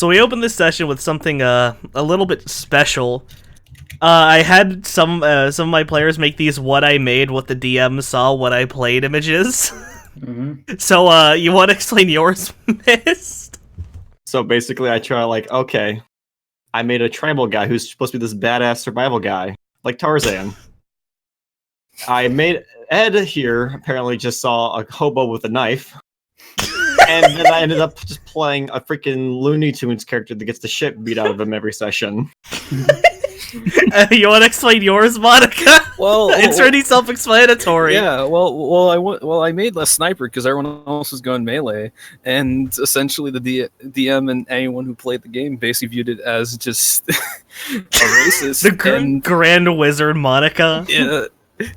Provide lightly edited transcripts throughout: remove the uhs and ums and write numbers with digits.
So we opened this session with something a little bit special. I had some of my players make these what I made, what the DM saw, what I played images. Mm-hmm. So you want to explain yours, Mist? So basically, I try okay, I made a tribal guy who's supposed to be this badass survival guy, like Tarzan. I made Ed here apparently just saw a hobo with a knife. And then I ended up just playing a freaking Looney Tunes character that gets the shit beat out of him every session. You want to explain yours, Monica? Well, it's already self-explanatory. Yeah, I made a sniper because everyone else was going melee, and essentially the DM and anyone who played the game basically viewed it as just a racist. The Grand Wizard Monica. Yeah.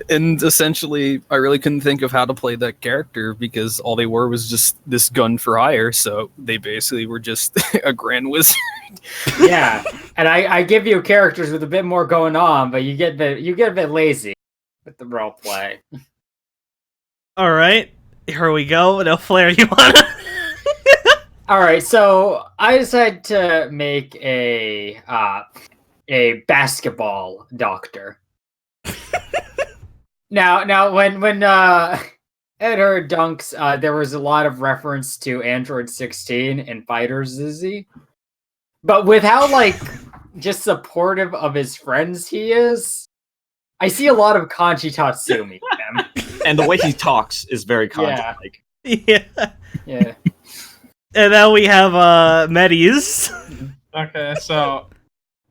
And essentially, I really couldn't think of how to play that character because all they were was just this gun for hire. So they basically were just a grand wizard. Yeah, and I give you characters with a bit more going on, but you get a bit lazy with the role play. All right, here we go. No Flair, you wanna? All right, so I decided to make a basketball doctor. Now, when Ed heard Dunks, there was a lot of reference to Android 16 and Fighter Zizzy, but with how just supportive of his friends he is, I see a lot of Kanji Tatsumi in him. And the way he talks is very Kanji-like. Yeah. Yeah. And now we have Medis. Okay, so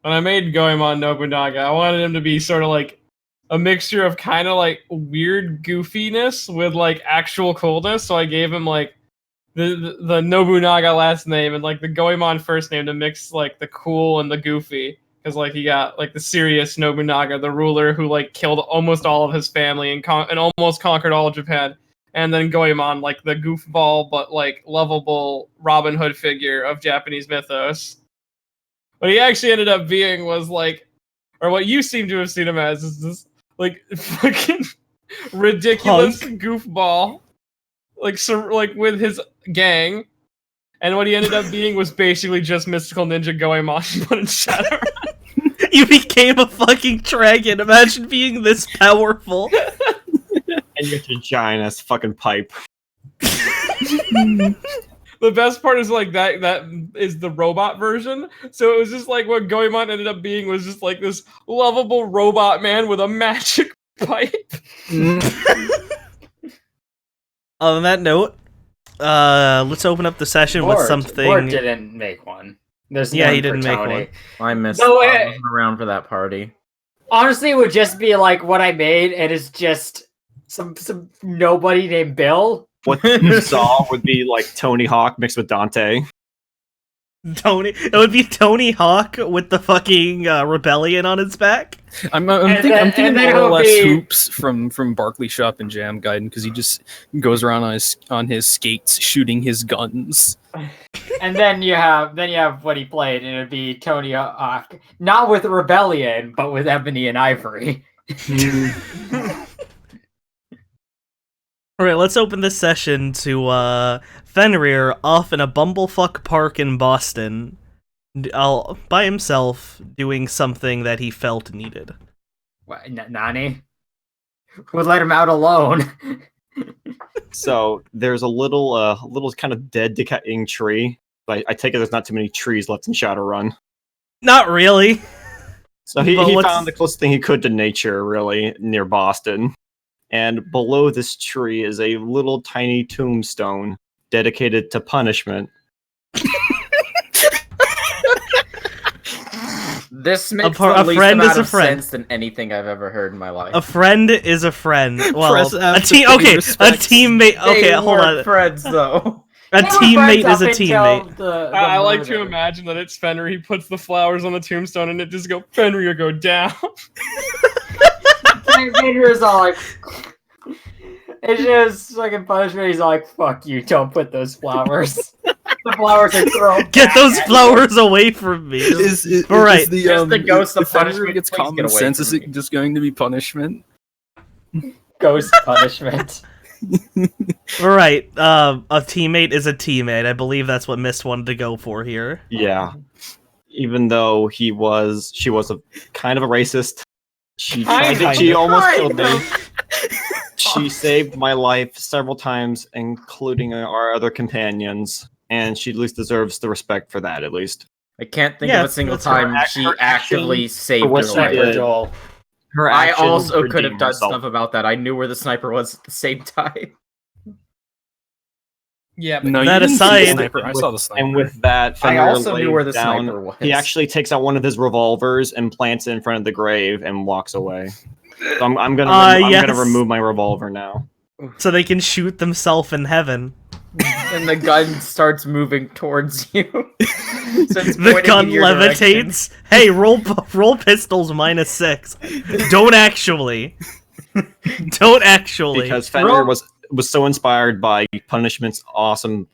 when I made Goemon Nobunaga, I wanted him to be sort of like a mixture of kind of like weird goofiness with like actual coolness. So I gave him like the Nobunaga last name and like the Goemon first name to mix like the cool and the goofy. Because like he got like the serious Nobunaga, the ruler who like killed almost all of his family and almost conquered all of Japan. And then Goemon, like the goofball but like lovable Robin Hood figure of Japanese mythos. What he actually ended up being was like, or what you seem to have seen him as, is this like fucking ridiculous goofball, like with his gang, and what he ended up being was basically just Mystical Ninja Goemon, but in Shadowrun. You became a fucking dragon. Imagine being this powerful. And you get your giant ass fucking pipe. The best part is like that is the robot version. So it was just like what Goemon ended up being was just like this lovable robot man with a magic pipe. On that note, let's open up the session with something. Bort didn't make one. There's he didn't make one. I missed. I wasn't around for that party. Honestly, it would just be like what I made, and it's just some nobody named Bill. What you saw would be like Tony Hawk mixed with Dante. It would be Tony Hawk with the fucking rebellion on his back. I'm thinking more or less Hoops from Barkley Shop and Jam Gaiden because he just goes around on his skates shooting his guns. And then you have what he played, and it'd be Tony Hawk, not with Rebellion, but with Ebony and Ivory. Alright, let's open this session to Fenrir off in a bumblefuck park in Boston, by himself, doing something that he felt needed. What, Nani? Who let him out alone? So there's a little kind of dead, decaying tree. But I take it there's not too many trees left in Shadowrun. Not really. So he found the closest thing he could to nature, really, near Boston. And below this tree is a little tiny tombstone dedicated to punishment. This makes the least amount of sense than anything I've ever heard in my life. A friend is a friend. Well, a teammate. Okay, hold on. Friends though. A teammate is a teammate. I like to imagine that it's Fenrir. He puts the flowers on the tombstone, and it just go Fenrir go down. Fenrir's all like, it's just fucking punishment. He's all like, "Fuck you! Don't put those flowers. The flowers are thrown. Get those flowers away from me." All right, the ghost of punishment gets common sense. Is it just going to be punishment? Ghost punishment. Right. A teammate is a teammate. I believe that's what Mist wanted to go for here. Yeah. Even though she was a kind of a racist. She almost killed me. She saved my life several times, including our other companions, and she at least deserves the respect for that, at least. I can't think of a single time she actively saved her life. I also could have done stuff about that. I knew where the sniper was at the same time. Yeah, but No, that you didn't see the aside, sniper. I saw the sniper. And with that, I Fenrir also knew where the down, sniper was. He actually takes out one of his revolvers and plants it in front of the grave and walks away. So I'm gonna remove my revolver now. So they can shoot themselves in heaven. And the gun starts moving towards you. The gun levitates. Hey, roll pistols -6. Don't actually. Because Fenrir was so inspired by Punishment's awesome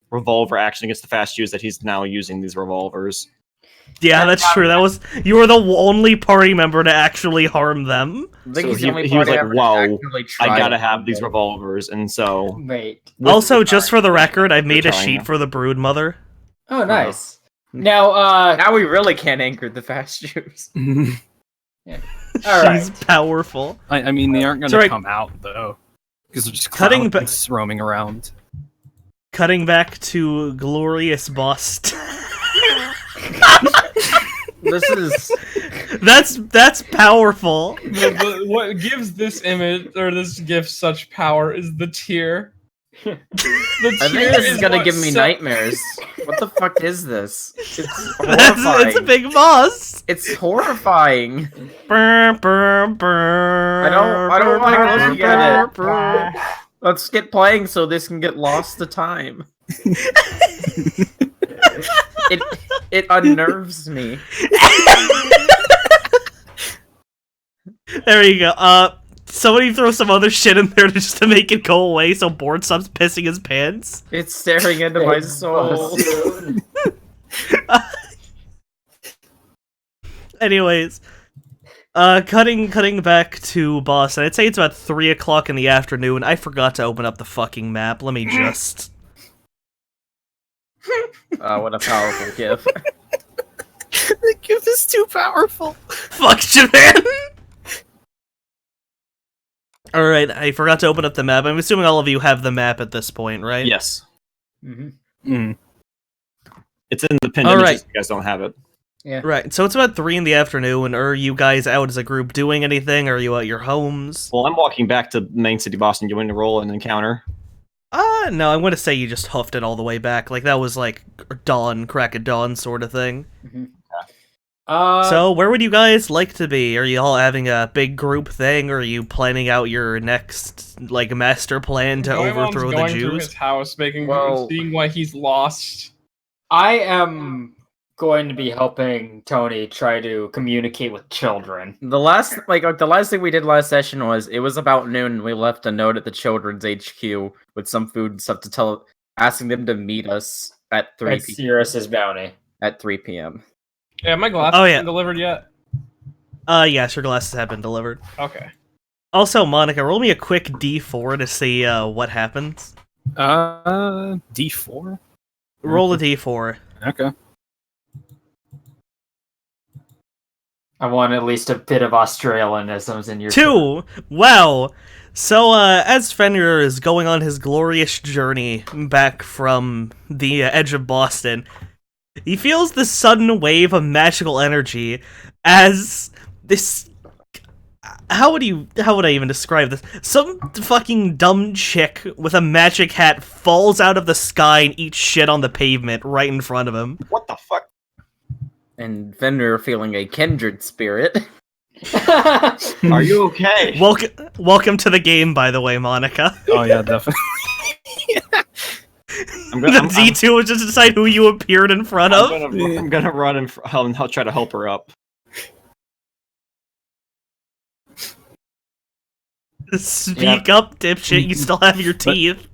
revolver action against the fast Jews that he's now using these revolvers. Yeah, that's true. You were the only party member to actually harm them. So he was like, "Whoa, I gotta have these revolvers," and so. Wait. Also, just for the record, I've made a sheet for the Brood Mother. Oh, nice. Now we really can't anchor the fast Jews. Yeah. All right. She's powerful. I mean, they aren't going to come out though, because they're just clowns roaming around. Cutting back to glorious bust. This is that's powerful. What gives this image or this gift such power is the tear. I think this is gonna give me nightmares. What the fuck is this? It's horrifying. It's a big boss. It's horrifying. Burr, burr, burr, I don't want to look at it. burr. Let's get playing so this can get lost to time. It unnerves me. There you go. Somebody throw some other shit in there just to make it go away so Board stops pissing his pants. It's staring into my soul. Anyways, cutting back to Boston. I'd say it's about 3 o'clock in the afternoon. I forgot to open up the fucking map. Let me just. What a powerful gift. The gift is too powerful. Fuck Japan. All right, I forgot to open up the map. I'm assuming all of you have the map at this point, right? Yes. Mm-hmm. Mm. It's in the pinned images. You guys don't have it. Yeah. Right, so it's about 3 in the afternoon. Are you guys out as a group doing anything? Are you at your homes? Well, I'm walking back to main city Boston. You want to roll an encounter? No, I'm gonna say you just huffed it all the way back. Like, that was like dawn, crack of dawn sort of thing. Mm-hmm. So, where would you guys like to be? Are you all having a big group thing, or are you planning out your next, like, master plan to overthrow the Jews? Through his house, seeing why he's lost. I am going to be helping Tony try to communicate with children. The last thing we did last session was it was about noon and we left a note at the children's HQ with some food and stuff asking them to meet us at 3 p.m. Sirius's bounty. At 3 p.m. Yeah, my glasses been delivered yet? Yes, your glasses have been delivered. Okay. Also, Monica, roll me a quick D4 to see what happens. D4? Roll a D4. Okay. I want at least a bit of Australianisms in your 2! Wow! So, as Fenrir is going on his glorious journey back from the edge of Boston, he feels this sudden wave of magical energy as this... How would I even describe this? Some fucking dumb chick with a magic hat falls out of the sky and eats shit on the pavement right in front of him. What the fuck? And Fenrir feeling a kindred spirit. Are you okay? Welcome to the game, by the way, Monica. Oh yeah, definitely. The D2 was just to decide who you appeared in front of. I'm gonna run and I'll try to help her up. Speak up, dipshit. You still have your teeth.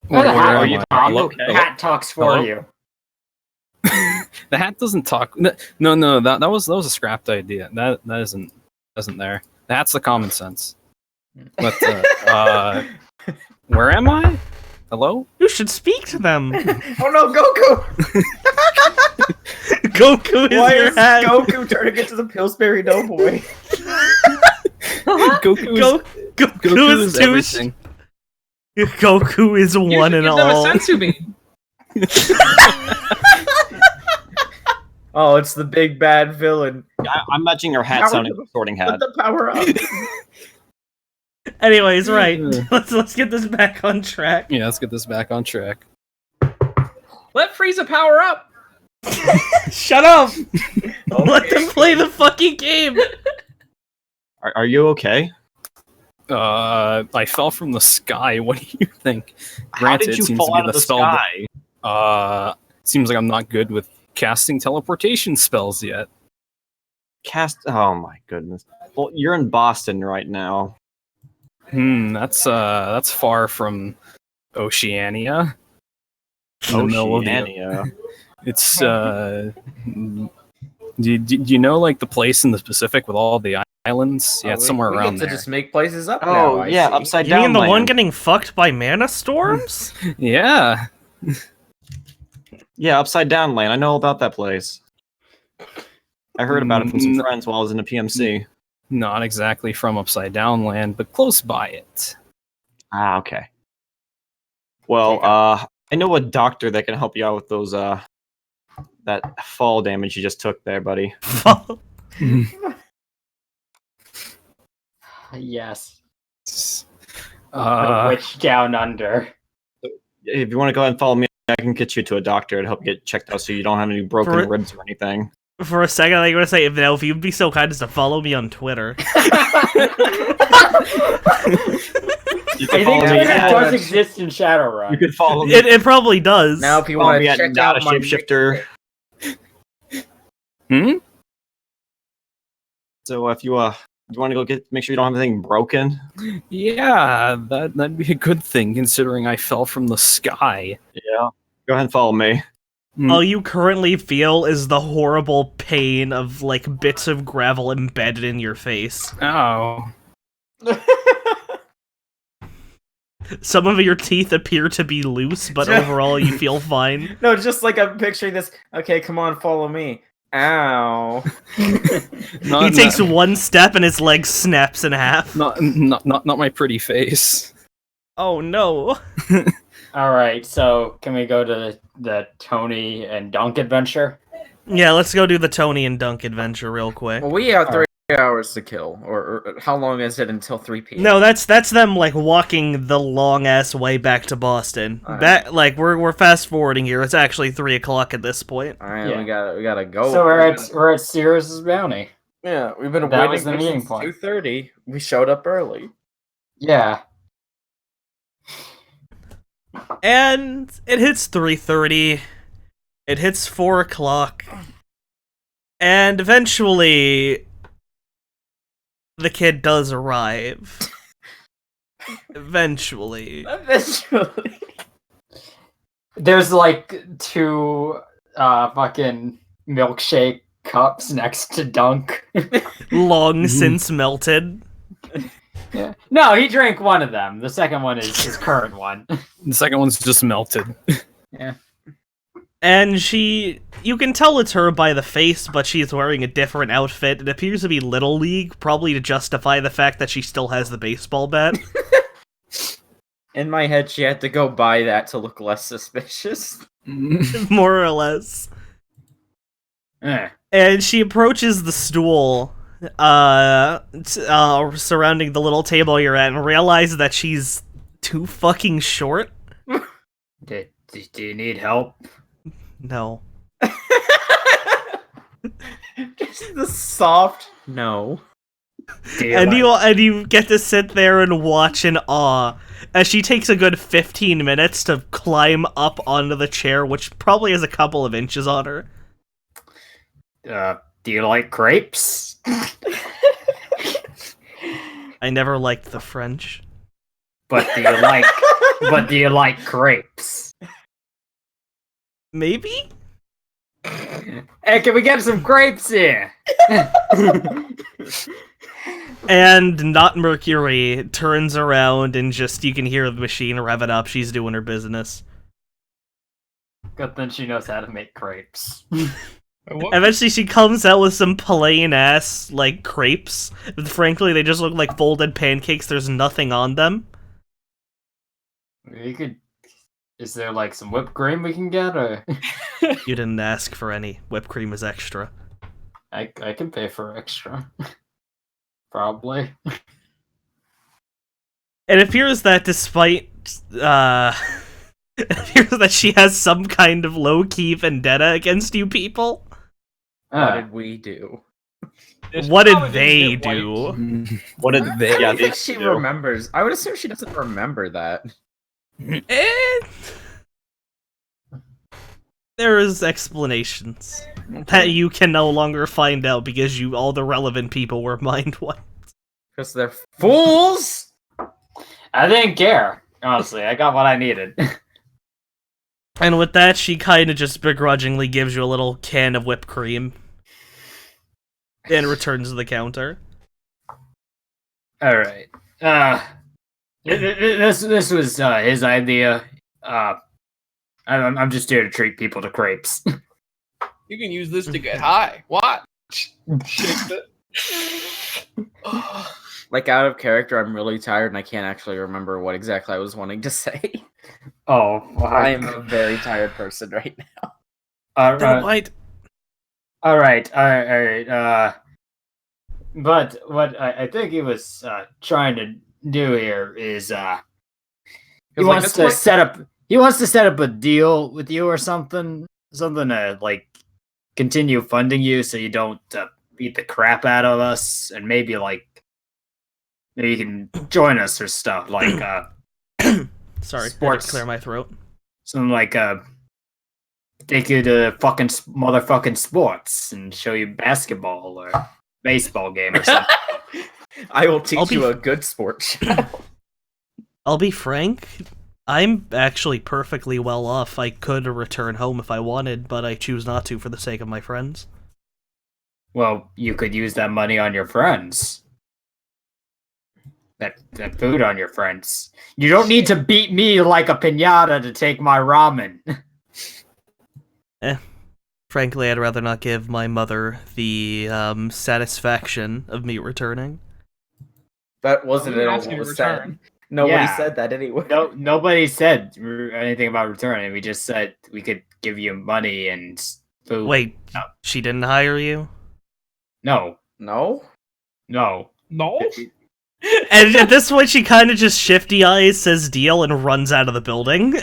Are you okay? Hat talks for you. The hat doesn't talk. No. That was a scrapped idea. That isn't there. The hat's the common sense. But where am I? Hello? You should speak to them. Oh no, Goku! Goku is Why your is hat. Goku turning into the Pillsbury Doughboy? Goku is too. everything. Goku is You one should and give them a all. sensu bean. Oh, it's the big bad villain. I'm imagining her hat sounding like a sorting hat. Put the power up. Anyways, right. let's get this back on track. Yeah, let's get this back on track. Let Frieza power up. Shut up! Let them play the fucking game. Are you okay? I fell from the sky. What do you think? How Granted, did it you seems fall to be out of the spell. sky? Seems like I'm not good with casting teleportation spells yet. Oh my goodness. Well, you're in Boston right now. That's far from Oceania. In the middle of the- Oceania. It's do you know like the place in the Pacific with all the islands? Yeah, it's somewhere we around get there. to just make places up now. Oh I yeah, see. upside You down. mean the one land. getting fucked by mana storms? Yeah. Yeah, upside down land. I know about that place. I heard about it from some friends while I was in a PMC. Not exactly from Upside Down Land, but close by it. Ah, okay. Well, I know a doctor that can help you out with those that fall damage you just took there, buddy. Yes. Uh, Witch down under. If you want to go ahead and follow me, I can get you to a doctor to help you get checked out so you don't have any broken For- ribs or anything. For a second, I was gonna say, if you'd be so kind as to follow me on Twitter. You I can think follow me Twitter at, does exist in Shadowrun. you can follow me, It probably does. Now, if you follow want me to at check not out a my shapeshifter. So if you want to go make sure you don't have anything broken. yeah, that'd be a good thing considering I fell from the sky. Yeah. Go ahead and follow me. All you currently feel is the horrible pain of, like, bits of gravel embedded in your face. Oh. Some of your teeth appear to be loose, but overall you feel fine. No, just like I'm picturing this. Okay, come on, follow me. Ow. He takes one step and his leg snaps in half. not my pretty face. Oh no. All right, so can we go to the Tony and Dunk adventure? Yeah, let's go do the Tony and Dunk adventure real quick. Well, we have 3 hours to kill. Or how long is it until 3 p.m.? No, that's them like walking the long ass way back to Boston. Alright. Like we're fast forwarding here. It's actually 3:00 at this point. All right, Yeah. we gotta go. So we're at Sirius's bounty. Yeah, we've been That waiting was the meeting since point. 2:30. We showed up early. Yeah. And it hits 3:30. It hits 4:00. And eventually the kid does arrive. Eventually. Eventually. There's like 2 fucking milkshake cups next to Dunk. Long since melted. Yeah. No, he drank one of them. The second one is his current one. The second one's just melted. Yeah. And you can tell it's her by the face, but she's wearing a different outfit. It appears to be Little League, probably to justify the fact that she still has the baseball bat. In my head, she had to go buy that to look less suspicious. More or less. And she approaches the stool surrounding the little table you're at and realizes that she's too fucking short. Do you need help? No. Just the soft no. And you get to sit there and watch in awe as she takes a good 15 minutes to climb up onto the chair, which probably has a couple of inches on her. Do you like crepes? I never liked the French. But do you like crepes? Maybe? Hey, can we get some grapes here? And not Mercury turns around and just, you can hear the machine revving up. She's doing her business. Good thing she knows how to make crepes. What? Eventually she comes out with some plain ass, like, crepes. Frankly, they just look like folded pancakes. There's nothing on them. You could. Is there like some whipped cream we can get, or You didn't ask for any. Whipped cream is extra. I can pay for extra. Probably. It appears that despite, it appears that she has some kind of low-key vendetta against you people. What did we do? What did Probably they didn't get do? What did They- yeah, I they think she do. remembers. I would assume she doesn't remember that. Eh, there is explanations that you can no longer find out because all the relevant people were mind wiped. Because they're fools! I didn't care. Honestly, I got what I needed. And with that, she kind of just begrudgingly gives you a little can of whipped cream and returns to the counter. All right. This was his idea. I'm just here to treat people to crepes. You can use this to get high. Watch. Shake it. Like, out of character, I'm really tired and I can't actually remember what exactly I was wanting to say. Oh, I am a very tired person right now. Then wait. All right. But what I think he was trying to do here is he wants to set up. He wants to set up a deal with you or something to like continue funding you so you don't beat the crap out of us, and maybe you can join us or stuff like Sorry, I had sports. to clear my throat. something like take you to fucking motherfucking sports and show you basketball or baseball game or something. I will teach I'll be- you a good sport show. I'll be frank, I'm actually perfectly well off. I could return home if I wanted, but I choose not to for the sake of my friends. Well, you could use that money on your friends. That food on your friends. You don't need to beat me like a piñata to take my ramen. Frankly, I'd rather not give my mother the satisfaction of me returning. That wasn't We at didn't all ask you what to was said. return. Nobody Yeah. said that anyway. No, nobody said anything about returning. We just said we could give you money and food. Wait, No. she didn't hire you? No, No? no. No? And at this point, she kind of just shifty eyes, says deal, and runs out of the building.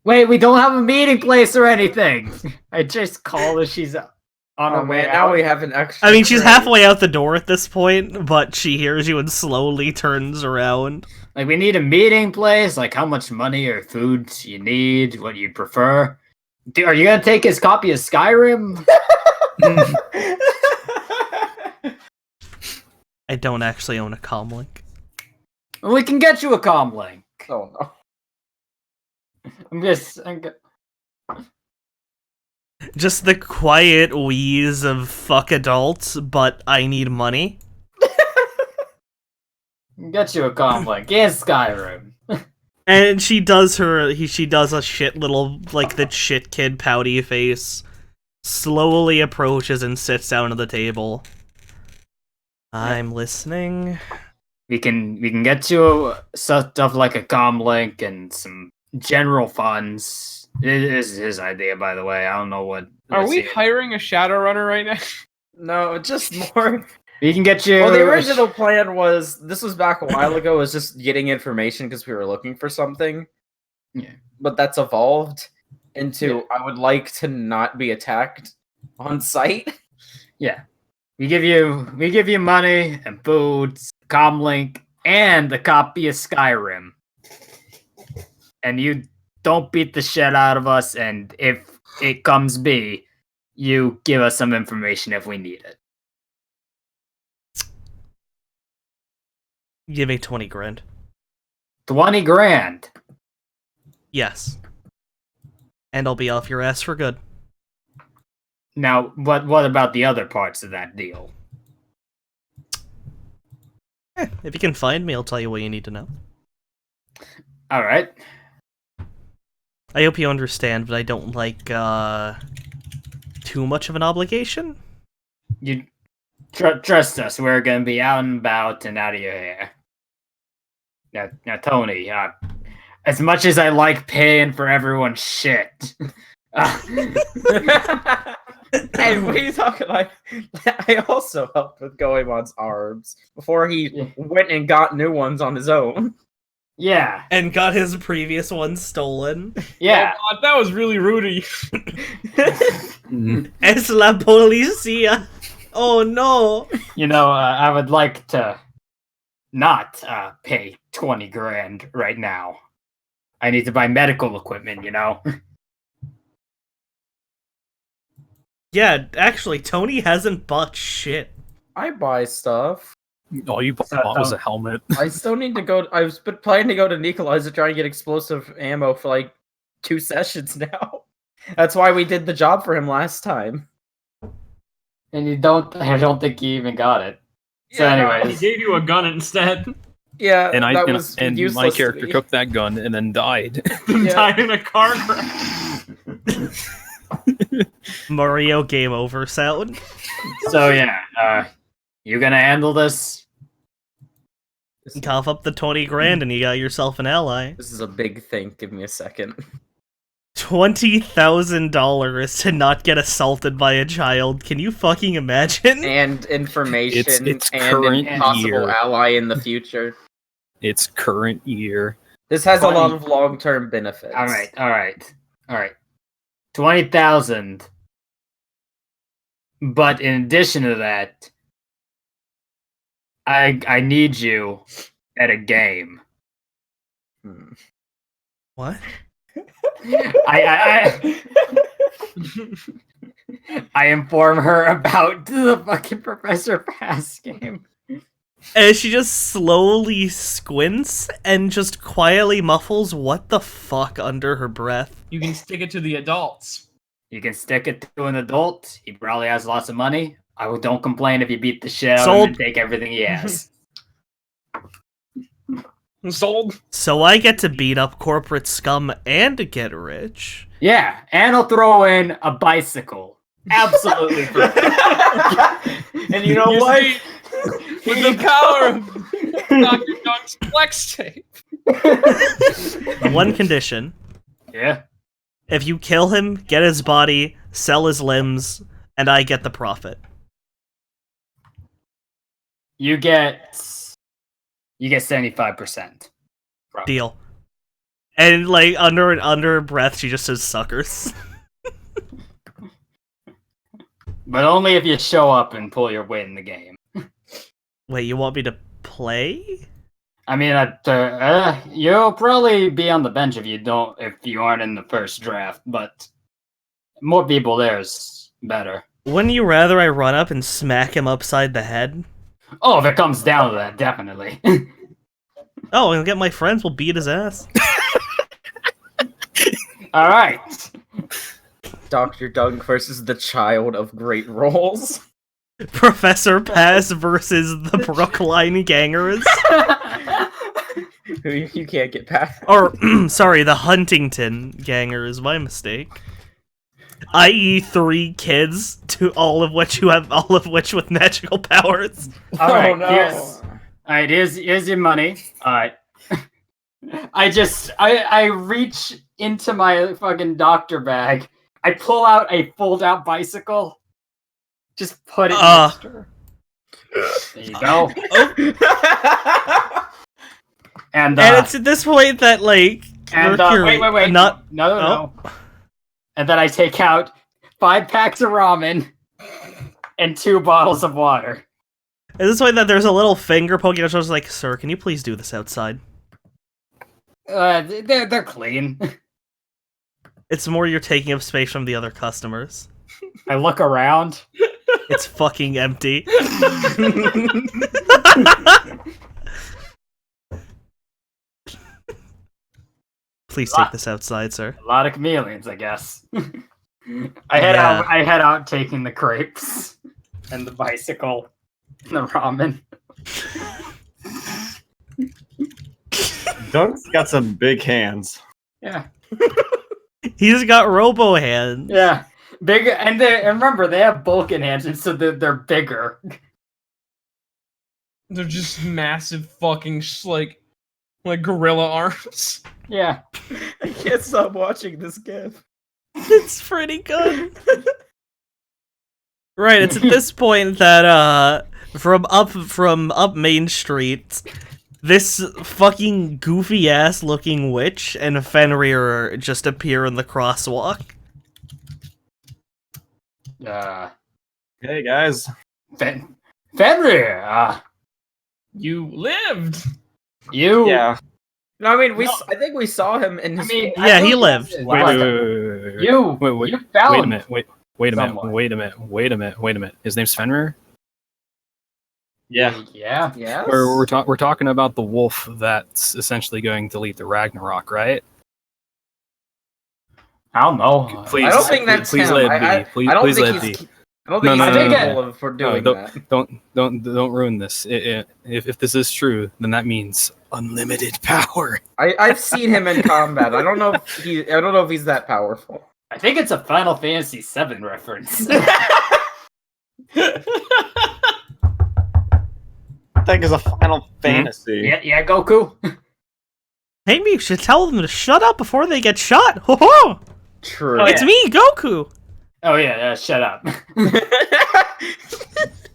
Wait, we don't have a meeting place or anything. I just called her. She's on her Oh way man, now out. we have an extra. I mean, she's credit. halfway out the door at this point, but she hears you and slowly turns around. Like, we need a meeting place. Like, how much money or food you need? What you'd prefer? Are you gonna take his copy of Skyrim? I don't actually own a comlink. We can get you a comlink. Oh no. Just the quiet wheeze of fuck adults, but I need money. Get you a comlink and Skyrim. And she does she does a shit little, like, the shit kid pouty face, slowly approaches and sits down at the table. I'm listening. We can get you stuff like a comlink and some general funds. It is his idea, by the way. I don't know what. Are let's we see. hiring a Shadowrunner right now? No, just more. We can get you. Well, the original plan was this was back a while ago. Was just getting information because we were looking for something. Yeah. But that's evolved into I would like to not be attacked on site. Yeah. We give you money and food, comlink, and a copy of Skyrim. And you don't beat the shit out of us, and if it comes be, you give us some information if we need it. Give me 20 grand. 20 grand. Yes. And I'll be off your ass for good. Now, what about the other parts of that deal? If you can find me, I'll tell you what you need to know. All right. I hope you understand, but I don't like too much of an obligation. You trust us. We're gonna be out and about and out of your hair. Now, Tony. As much as I like paying for everyone's shit. Hey, what are you talking like? I also helped with Goemon's arms before he went and got new ones on his own. Yeah. And got his previous one stolen. Yeah. Oh, God, that was really rude of you. Es la policía. Oh no. You know, I would like to not pay 20 grand right now. I need to buy medical equipment, you know? Yeah, actually, Tony hasn't bought shit. I buy stuff. All you bought was a helmet. I still need to go. I was planning to go to Nikolai's to try and get explosive ammo for like 2 sessions now. That's why we did the job for him last time. And I don't think you even got it. So Yeah, He anyways. gave you a gun instead. Yeah, And that was and useless my to character me. took that gun and then died. Yeah. Died in a car crash. Mario game over sound. So yeah, you gonna handle this? Cough up the 20 grand and you got yourself an ally. This is a big thing. Give me a second. $20,000 to not get assaulted by a child. Can you fucking imagine? And information It's and current an possible year. ally in the future. It's current year. This has a lot 20. of long-term benefits. All right. 20,000. But in addition to that, I need you at a game. Hmm. What? I inform her about the fucking Professor Pass game. And she just slowly squints and just quietly muffles what the fuck under her breath. You can stick it to the adults. You can stick it to an adult. He probably has lots of money. Don't complain if you beat the shit out of Sold. him and take everything he has. Sold. So I get to beat up corporate scum and get rich. Yeah, and I'll throw in a bicycle. Absolutely. And you know You what? see, with the power of Dr. Dunk's flex tape. One condition. Yeah. If you kill him, get his body, sell his limbs, and I get the profit. You get 75%. Deal. And like under her breath, she just says suckers. But only if you show up and pull your weight in the game. Wait, you want me to play? I mean, you'll probably be on the bench if you aren't in the first draft, but more people there is better. Wouldn't you rather I run up and smack him upside the head? Oh, if it comes down to that, definitely. Oh, I'll get my friends, we'll beat his ass. All right. Dr. Dunk versus the child of great roles. Professor Pass versus the Brookline Gangers. Who you can't get past. Or, sorry, the Huntington Gangers, my mistake. I.e. 3 kids, all of which with magical powers. All right. Oh, no. Here's your money. All right. I reach into my fucking doctor bag. I pull out a fold-out bicycle. Just put it next to her. There you go. And it's at this point that, like, Mercury... wait. Not... No. And then I take out 5 packs of ramen and 2 bottles of water. At this point that there's a little finger poking out, so I was like, sir, can you please do this outside? They're clean. It's more you're taking up space from the other customers. I look around. It's fucking empty. Please take this outside, sir. A lot of chameleons, I guess. I head out taking the crepes and the bicycle and the ramen. Dunk's got some big hands. Yeah. He's got robo hands. Yeah. Big, and remember, they have bulk enhancements, so they're bigger. They're just massive fucking like gorilla arms. Yeah. I can't stop watching this gif. It's pretty good. Right, it's at this point that from up Main Street, this fucking goofy ass looking witch and Fenrir just appear in the crosswalk. Hey guys. Fenrir! You lived. You... Yeah. No, I mean, I think we saw him in his. Yeah, he lived. Wait. You found Wait a minute. Wait a minute. someone. Wait a minute. His name's Fenrir. Yeah. Yeah. Yes. We're talking about the wolf that's essentially going to lead the Ragnarok, right? I don't know. Please, I don't think that's please him. let it be. Please, I don't please think let it he's. be. I don't No, think no, he's no, no, capable no. for doing that. Don't ruin this. If this is true, then that means unlimited power. I've seen him in combat. I don't know if he's that powerful. I think it's a Final Fantasy VII reference. I think it's a Final Fantasy. yeah, Goku. Maybe you should tell them to shut up before they get shot. Ho ho! True. Oh, It's me, Goku. Oh yeah, shut up.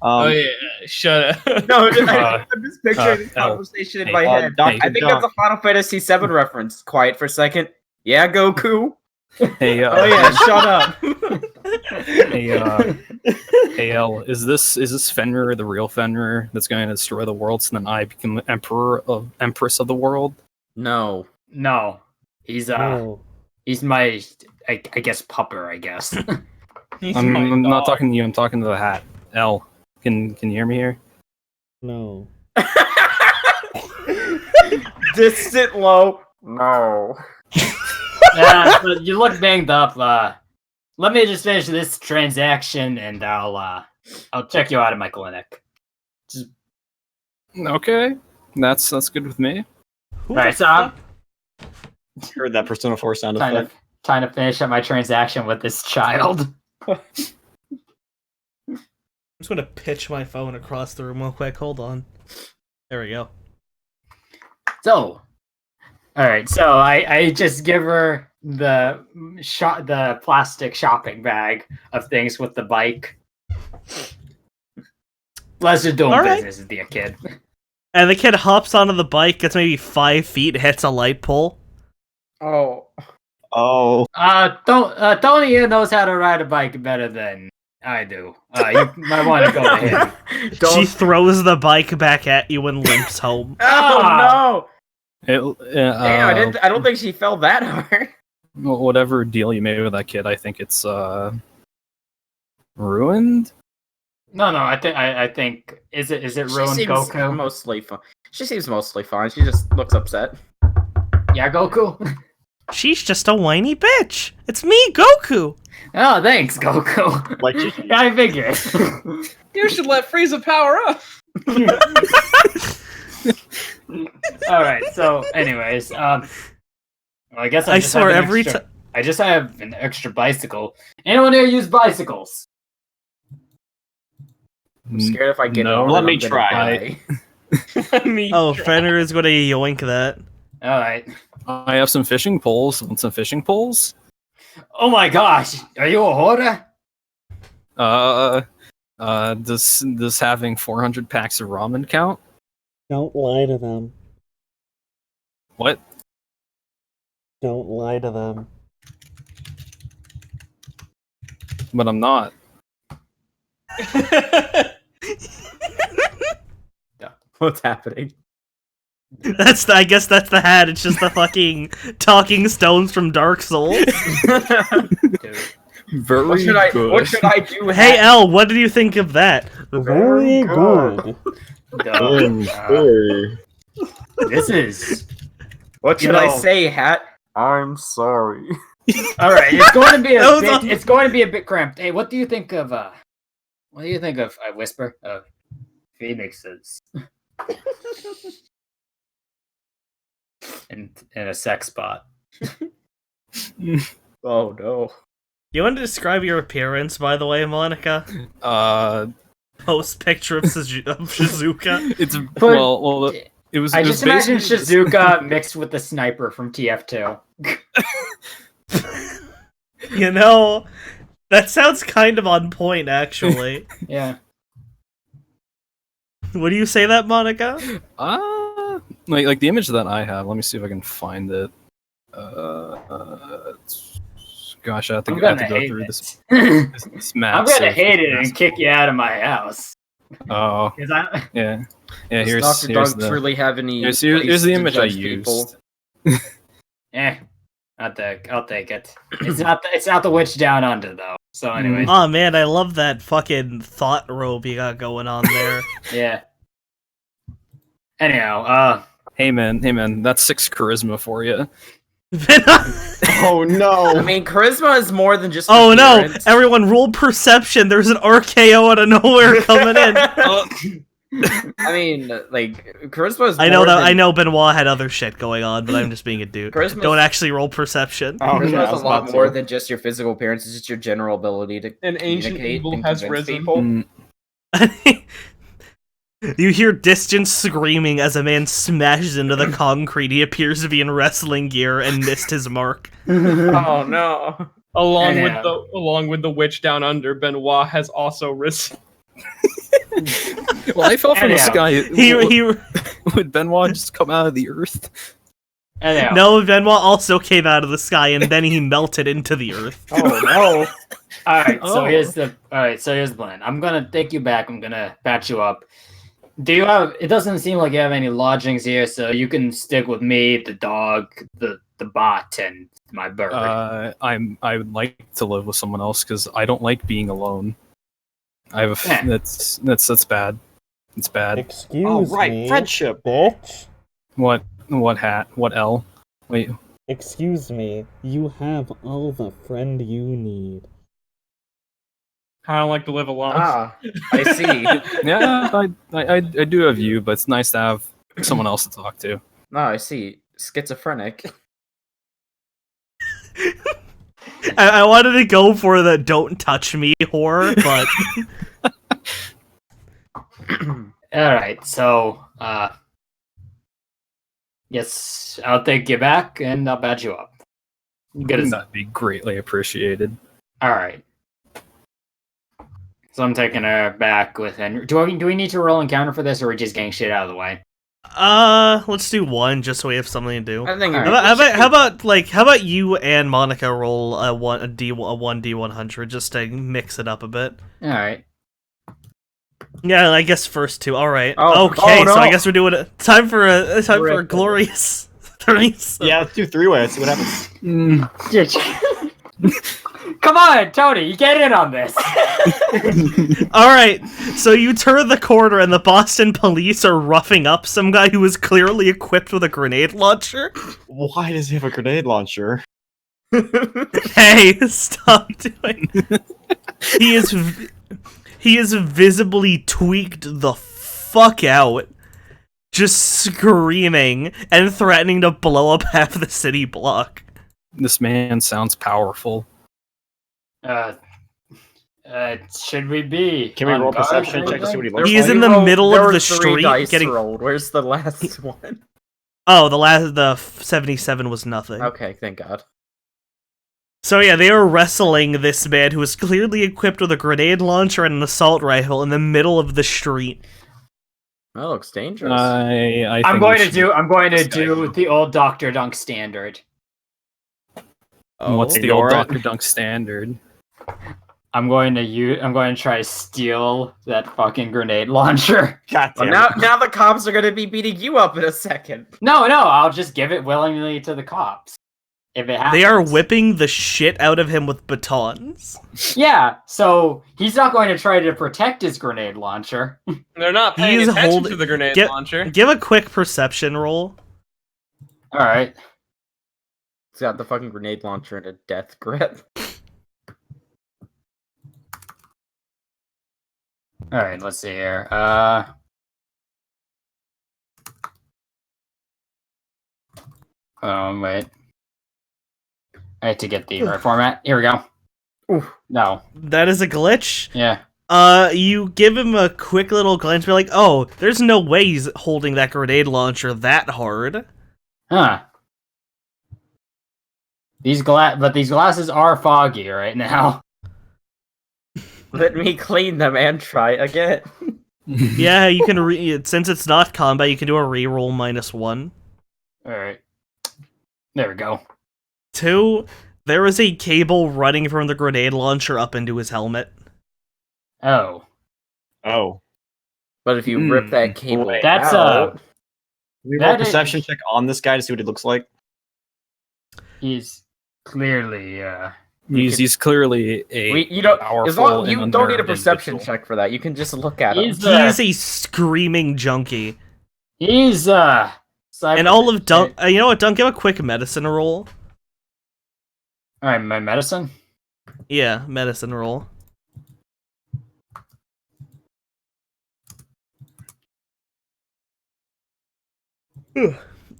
Oh yeah, shut up. No, Uh, I'm just picturing this L. conversation in Hey, my head. Dr. I think that's a Final Fantasy VII reference. Quiet for a second. Yeah, Goku. Hey, Oh yeah, shut up. hey, L, is this Fenrir the real Fenrir that's going to destroy the world, so then I become empress of the world? No. No, he's my, I guess, pupper. I guess. He's I'm my not dog. talking to you. I'm talking to the hat. L, can you hear me here? No. Distant low. No. But you look banged up. Let me just finish this transaction, and I'll check you out at my clinic. Okay, that's good with me. Who Right, the so I'm Heard that Persona 4 sound trying effect. to finish up my transaction with this child. I'm just gonna pitch my phone across the room real quick. Hold on. There we go. So, all right. So I just give her the plastic shopping bag of things with the bike. Let's just doing All right. business, dear kid. And the kid hops onto the bike, gets maybe 5 feet, hits a light pole. Oh. Oh. Tony knows how to ride a bike better than I do. You might want to go to him. She throws the bike back at you and limps home. Oh no! It, Damn, I don't think she fell that hard. whatever deal you made with that kid, I think it's ruined. No, I think is it ruined, She seems Goku? mostly fine. She seems mostly fine. She just looks upset. Yeah, Goku. She's just a whiny bitch. It's me, Goku. Oh, thanks, Goku. Like, I figured. You should let Frieza power up. All right. So, anyways, well, I guess I swear every time. I just have an extra bicycle. Anyone here use bicycles? I'm scared if I get No. on it, Let me I'm gonna try. die. Me Oh, try. Fenrir is gonna yoink that. All right. I have some fishing poles. Want some fishing poles? Oh my gosh, are you a hoarder? Does having 400 packs of ramen count? Don't lie to them. What? Don't lie to them. But I'm not. What's happening? I guess that's the hat. It's just the fucking talking stones from Dark Souls. Dude. Very What should I do? with Hey that? L, what did you think of that? Very good. This is What You should I know- say, Hat? I'm sorry. all right. It's going to be That a was bit. awesome. It's going to be a bit cramped. Hey, what do you think of? What do you think of? I whisper of phoenixes. in a sex bot. Oh no. You want to describe your appearance, by the way, Monica? Post picture of, of Shizuka. It's But- well, it was. I it was just imagine basically Shizuka mixed with the sniper from TF2. You know, that sounds kind of on point, actually. Yeah. Would you say that, Monica? Like the image that I have. Let me see if I can find it. Gosh, I have to I'm go gonna through hate this it. this map. I'm gonna hate it and kick you out of my house. Oh, 'Cause I, yeah. Does Here's Dr. here's Dunk the really have any? here's place the to image I judge people? used. I'll take it. It's not the witch down under though. So anyway, Oh man, I love that fucking thought robe you got going on there. yeah. Anyhow, Hey man, that's 6 charisma for you. Oh no! I mean, charisma is more than just. Oh no! appearance. Everyone, roll perception. There's an RKO out of nowhere coming in. I mean, like charisma is. I know more that. than, I know Benoit had other shit going on, but I'm just being a dude. Charisma's- Don't actually roll perception. Oh, okay, Charisma I is was a lot about more to. than just your physical appearance. It's just your general ability to An ancient communicate evil and has convince risen. people. You hear distant screaming as a man smashes into the concrete. He appears to be in wrestling gear and missed his mark. Oh no! Along with the witch down under, Benoit has also risen. Well, I fell from the Anyhow. sky. He Would Benoit just come out of the earth? anyhow. no, Benoit also came out of the sky and then he melted into the earth. Oh no! All right, so Oh. here's the plan. I'm gonna take you back. I'm gonna patch you up. Do you have? It doesn't seem like you have any lodgings here, so you can stick with me, the dog, the bot, and my bird. I would like to live with someone else because I don't like being alone. I have a Yeah. that's bad. It's bad. Excuse Oh right, me, friendship. bitch. What hat? What L? Wait. Excuse me, you have all the friend you need. I don't like to live alone. Ah, I see. Yeah, I do have you, but it's nice to have someone else to talk to. No, I see. Schizophrenic. I wanted to go for the "don't touch me" horror, but All right, so yes, I'll take you back and I'll patch you up. Good as That'd be greatly appreciated. all right. So I'm taking her back with Henry. Do we need to roll encounter for this, or are we just getting shit out of the way? let's do one just so we have something to do. I think. All How about you and Monica roll a 1d100 just to mix it up a bit? All right. Yeah, I guess first two. All right. Oh, okay, oh, no. so I guess we're doing it. Time for a Rip. glorious threesome. Yeah, let's do 3-way. See what happens. Come on, Tony, you get in on this. All right. So you turn the corner, and the Boston police are roughing up some guy who was clearly equipped with a grenade launcher. Why does he have a grenade launcher? Hey, stop doing. He is visibly tweaked the fuck out, just screaming and threatening to blow up half the city block. This man sounds powerful. Should we be? Can we on roll guard perception or check to see what he anything? looks He is like? in the middle There of were the 3 street dice getting. rolled. Where's the last one? Oh, the 77 was nothing. Okay, thank God. So yeah, they were wrestling this man who was clearly equipped with a grenade launcher and an assault rifle in the middle of the street. That looks dangerous. I I'm think going we to should- do. I'm going to this guy. do the old Dr. Dunk standard. What's the Ignore old it. Dr. Dunk standard? I'm going to try to steal that fucking grenade launcher. God Well, damn it. now the cops are gonna be beating you up in a second. No, I'll just give it willingly to the cops. If it happens. They are whipping the shit out of him with batons. Yeah, so he's not going to try to protect his grenade launcher. They're not paying He's attention holding- to the grenade Get- launcher. Give a quick perception roll. All right. It's got the fucking grenade launcher and a death grip. All right, let's see here. Wait. I had to get the right format. Here we go. Ooh, no. That is a glitch. Yeah. You give him a quick little glance, be like, oh, there's no way he's holding that grenade launcher that hard. Huh. But these glasses are foggy right now. Let me clean them and try again. Yeah, you can since it's not combat, you can do a reroll -1. Alright. There we go. 2, there is a cable running from the grenade launcher up into his helmet. Oh. Oh. But if you rip that cable That's out, We roll a That is- perception check on this guy to see what he looks like. He's clearly He's clearly a you don't. As powerful long you and don't need a unnerved perception individual. check for that. You can just look at him. He's He is a screaming junkie. cyber- And all of Dunk, you know what, Dunk, give a quick medicine roll. Alright, my medicine? Yeah, medicine roll.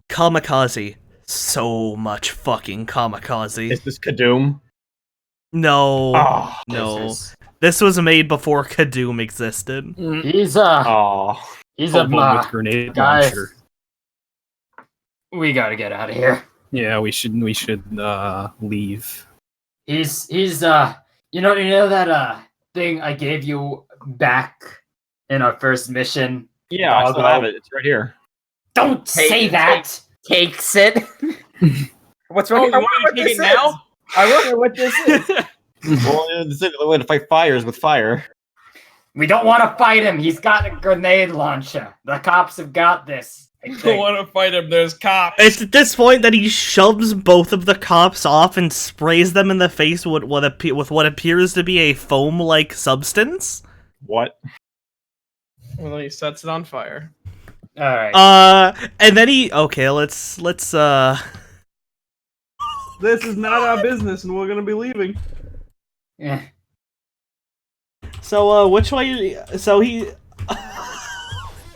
Kamikaze. So much fucking kamikaze. Is this Kadoom? No. Oh. No. This was made before Kadoom existed. He's Oh. he's a Hobo with grenade guys. launcher. We gotta get out of here. Yeah, we should leave. He's you know that thing I gave you back in our first mission? Yeah, I still have it. It's right here. Don't say that! Takes it. What's Oh, wrong? you want to take it now? I wonder what this is. Well, the way to fight fire is with fire. We don't want to fight him. He's got a grenade launcher. The cops have got this. I Don't think. want to fight him. There's cops. It's at this point that he shoves both of the cops off and sprays them in the face with what appears to be a foam-like substance. What? Well, then he sets it on fire. All right. And then let's This is not our business, and we're gonna be leaving. Yeah. So, which way? So he.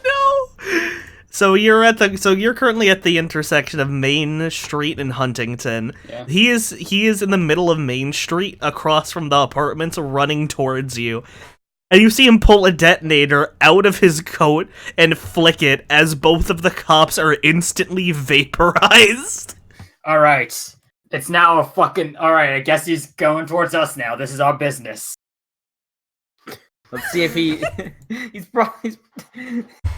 No. So you're currently at the intersection of Main Street and Huntington. Yeah. He is in the middle of Main Street, across from the apartments, running towards you. And you see him pull a detonator out of his coat and flick it as both of the cops are instantly vaporized. All right. It's now a fucking. All right. I guess he's going towards us now. This is our business. Let's see if he's probably.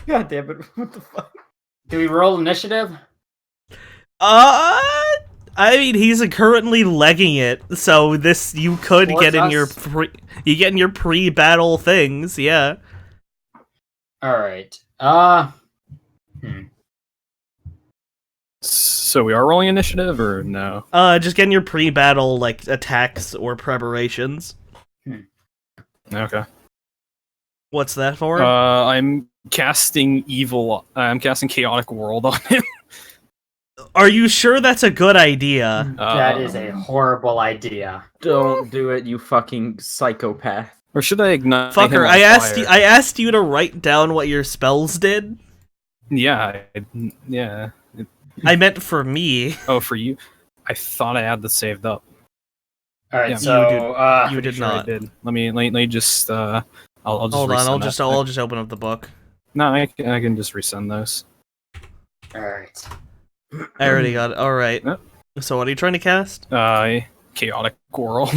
God damn it! What the fuck? Do we roll initiative? I mean, he's currently legging it, so this you could Towards get in us? your pre-battle things, yeah. All right. So we are rolling initiative, or no? Just getting your pre-battle like attacks or preparations. Okay. What's that for? I'm casting evil. I'm casting chaotic world on him. Are you sure that's a good idea? That is a horrible idea. Don't do it, you fucking psychopath. Or should I ignite him Fucker, on I fire? asked you to write down what your spells did. Yeah, yeah. I meant for me. Oh, for you? I thought I had this saved up. All right. Yeah, So You did Sure I not. did. Let me just. I'll just. Hold on, resend I'll that. just open up the book. No, I can just resend those. all right. I already got it. All right. Yep. So what are you trying to cast? Chaotic world.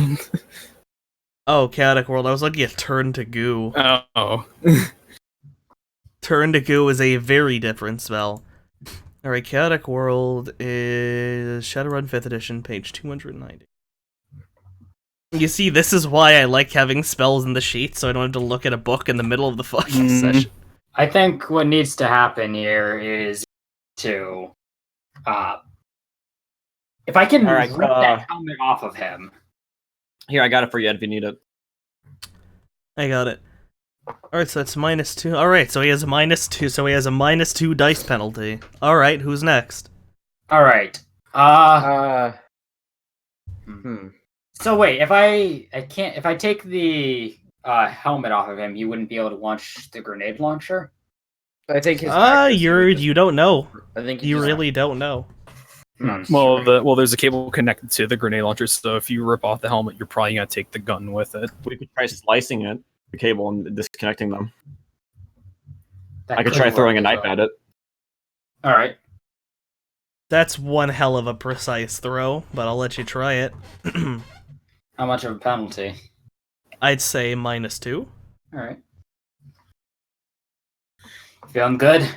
Oh, Chaotic World. I was looking at Turn to Goo. Oh. Turn to Goo is a very different spell. Alright, Chaotic World is Shadowrun 5th edition, page 290. You see, this is why I like having spells in the sheet, so I don't have to look at a book in the middle of the fucking session. I think what needs to happen here is to, if I can All right, rip that helmet off of him. Here, I got it for you, Ed, if you need it. I got it. Alright, so that's -2. Alright, so he has a -2, so he has a -2 dice penalty. Alright, who's next? All right. So wait, if I take the helmet off of him, he wouldn't be able to launch the grenade launcher. I think his. You don't know. I think You really don't know. Well, there's a cable connected to the grenade launcher, so if you rip off the helmet, you're probably gonna take the gun with it. We could try slicing it, the cable, and disconnecting them. That I could try work throwing a as knife well. at it. All right. That's one hell of a precise throw, but I'll let you try it. How much of a penalty? I'd say -2. All right. Feeling good?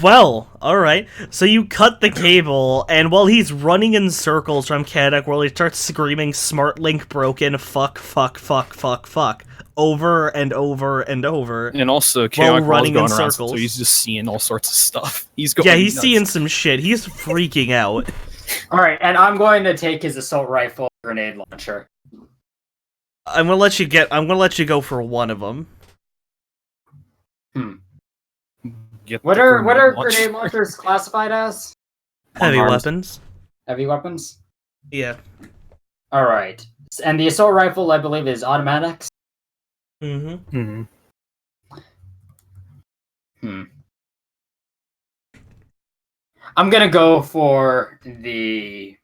Well, alright. So you cut the cable, and while he's running in circles from Chaotic World, he starts screaming "Smart Link broken, fuck, fuck, fuck, fuck, fuck," over and over and over. And also, While Chaotic running in World's going around, so circles. he's just seeing all sorts of stuff. He's going Yeah, he's nuts. seeing some shit. He's freaking out. All right, and I'm going to take his assault rifle grenade launcher. I'm gonna let you go for one of them. Get What the are grenade launcher. grenade launchers classified as? Heavy Arms. weapons. Heavy weapons. Yeah. All right, and the assault rifle, I believe, is automatics. Mm-hmm. I'm gonna go for the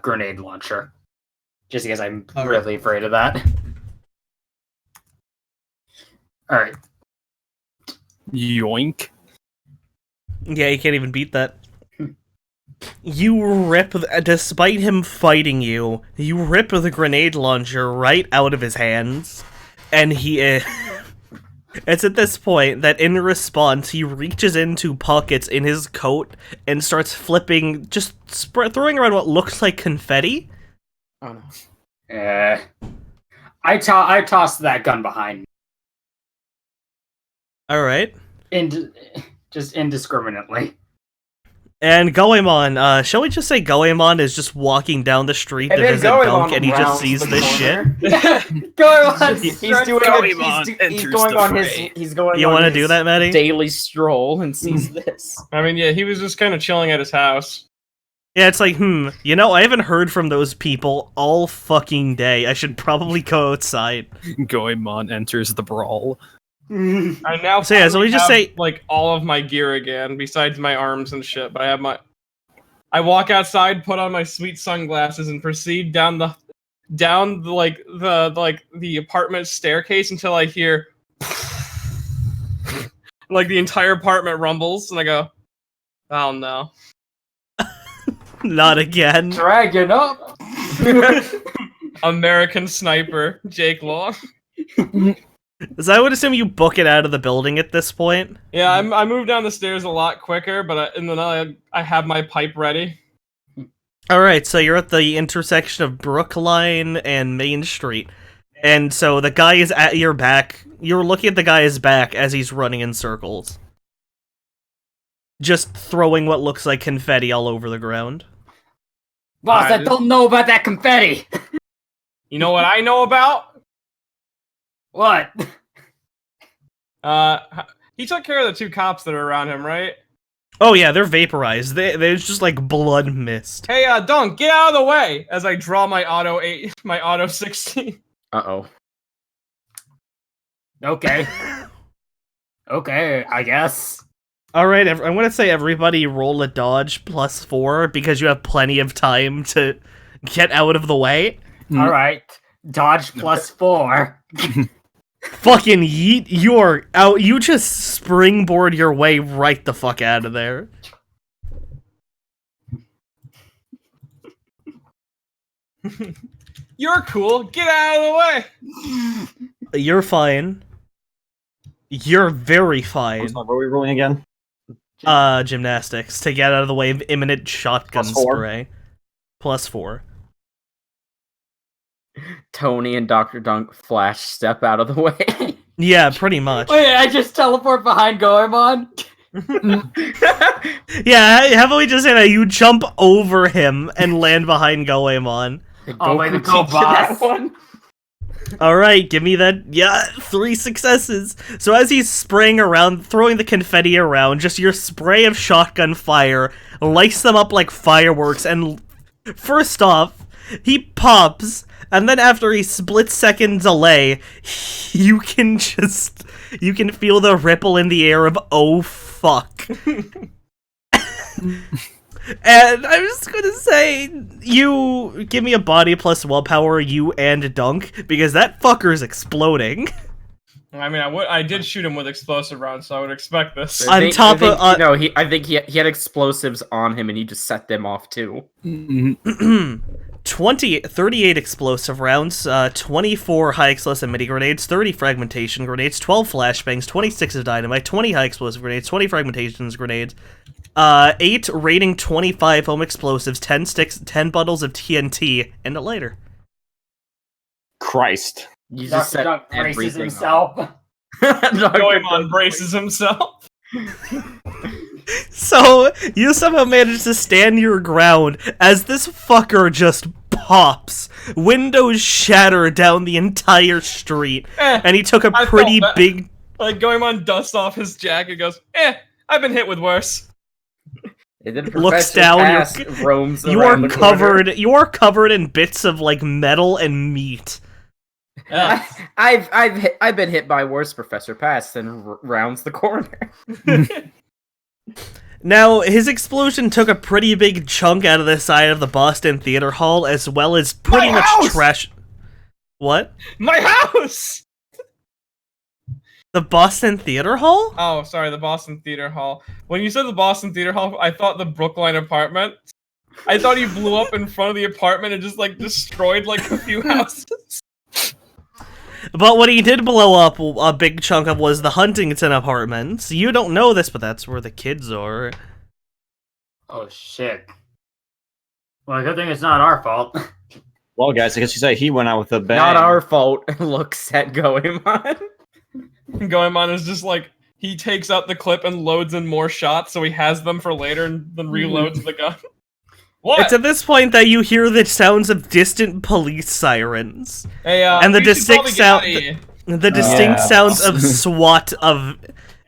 grenade launcher, just because I'm Okay. really afraid of that. All right. Yoink. Yeah, you can't even beat that. You rip, despite him fighting you, you rip the grenade launcher right out of his hands, and he it's at this point that in response, he reaches into pockets in his coat and starts flipping, just throwing around what looks like confetti. Oh no. I tossed that gun behind me. Alright. Just indiscriminately. And Goemon, shall we just say Goemon is just walking down the street to visit Dunk, and he just sees this shit? Going on, He's going on his. He's going. You on want to his do that, Maddie? Daily stroll and sees this. I mean, yeah, he was just kind of chilling at his house. Yeah, it's like, I haven't heard from those people all fucking day. I should probably go outside. Goemon enters the brawl. I now So yeah, so we just have, say- like all of my gear again, besides my arms and shit. But I have my. I walk outside, put on my sweet sunglasses, and proceed down the apartment staircase until I hear like the entire apartment rumbles, and I go, "Oh no!" Not again. Dragging up. American Sniper, Jake Long. So I would assume you book it out of the building at this point. Yeah, I moved down the stairs a lot quicker, but I have my pipe ready. Alright, so you're at the intersection of Brookline and Main Street. And so the guy is at your back. You're looking at the guy's back as he's running in circles. Just throwing what looks like confetti all over the ground. Boss, I don't know about that confetti. You know what I know about? What? He took care of the 2 cops that are around him, right? Oh yeah, they're vaporized. There's just like blood mist. Hey, Dunk, get out of the way! As I draw my auto 16. Uh-oh. Okay. Okay, I guess. Alright, I'm gonna say everybody roll a dodge +4 because you have plenty of time to get out of the way. All right. Dodge +4. Fucking yeet, you're out. You just springboard your way right the fuck out of there. You're cool. Get out of the way. You're fine. You're very fine. What are we rolling again? Gymnastics to get out of the way of imminent shotgun +4. spray. +4. Tony and Dr. Dunk flash step out of the way. Yeah, pretty much. Wait, I just teleport behind Goemon? Yeah, how about we just say that you jump over him and land behind Goemon. Oh, way to go, boss. Alright, give me that. Yeah, 3 successes. So as he's spraying around, throwing the confetti around, just your spray of shotgun fire lights them up like fireworks, and first off, he pops, and then after a split-second delay, you can feel the ripple in the air of, oh fuck. And I'm just gonna say, you give me a body plus willpower, you and Dunk, because that fucker's exploding. I mean, I did shoot him with explosive rounds, so I would expect this. On top of I think he had explosives on him, and he just set them off too. 38 explosive rounds, 24 high explosive mini grenades, 30 fragmentation grenades, 12 flashbangs, 26 of dynamite, 20 high explosive grenades, 20 fragmentations grenades, 8 rating 25 home explosives, 10 sticks, 10 bundles of TNT, and a lighter. Christ. You just set Duck braces everything himself. Goemon braces himself. So, you somehow managed to stand your ground as this fucker just pops. Windows shatter down the entire street, and he took a I pretty felt that. big... Like, Goemon dusts off his jacket and goes, I've been hit with worse. And then Looks Professor down, Pass roams You around are the corner. you are covered in bits of, like, metal and meat. Yeah. I've been hit by worse, Professor Pass, and rounds the corner. Now, his explosion took a pretty big chunk out of the side of the Boston Theater Hall, as well as pretty My much house! trash... What? My house! The Boston Theater Hall? Oh, sorry, the Boston Theater Hall. When you said the Boston Theater Hall, I thought the Brookline apartment. I thought he blew up in front of the apartment and just, like, destroyed, like, a few houses. But what he did blow up a big chunk of was the Huntington apartments. You don't know this, but that's where the kids are. Oh shit. Well, good thing it's not our fault. Well, guys, I guess you say he went out with a bang. Not our fault. Looks at Goemon. Goemon is just like, he takes out the clip and loads in more shots so he has them for later and then reloads the gun. What? It's at this point that you hear the sounds of distant police sirens. Hey, and the we should distinct probably get outta sound, here. the distinct Yeah. sounds of SWAT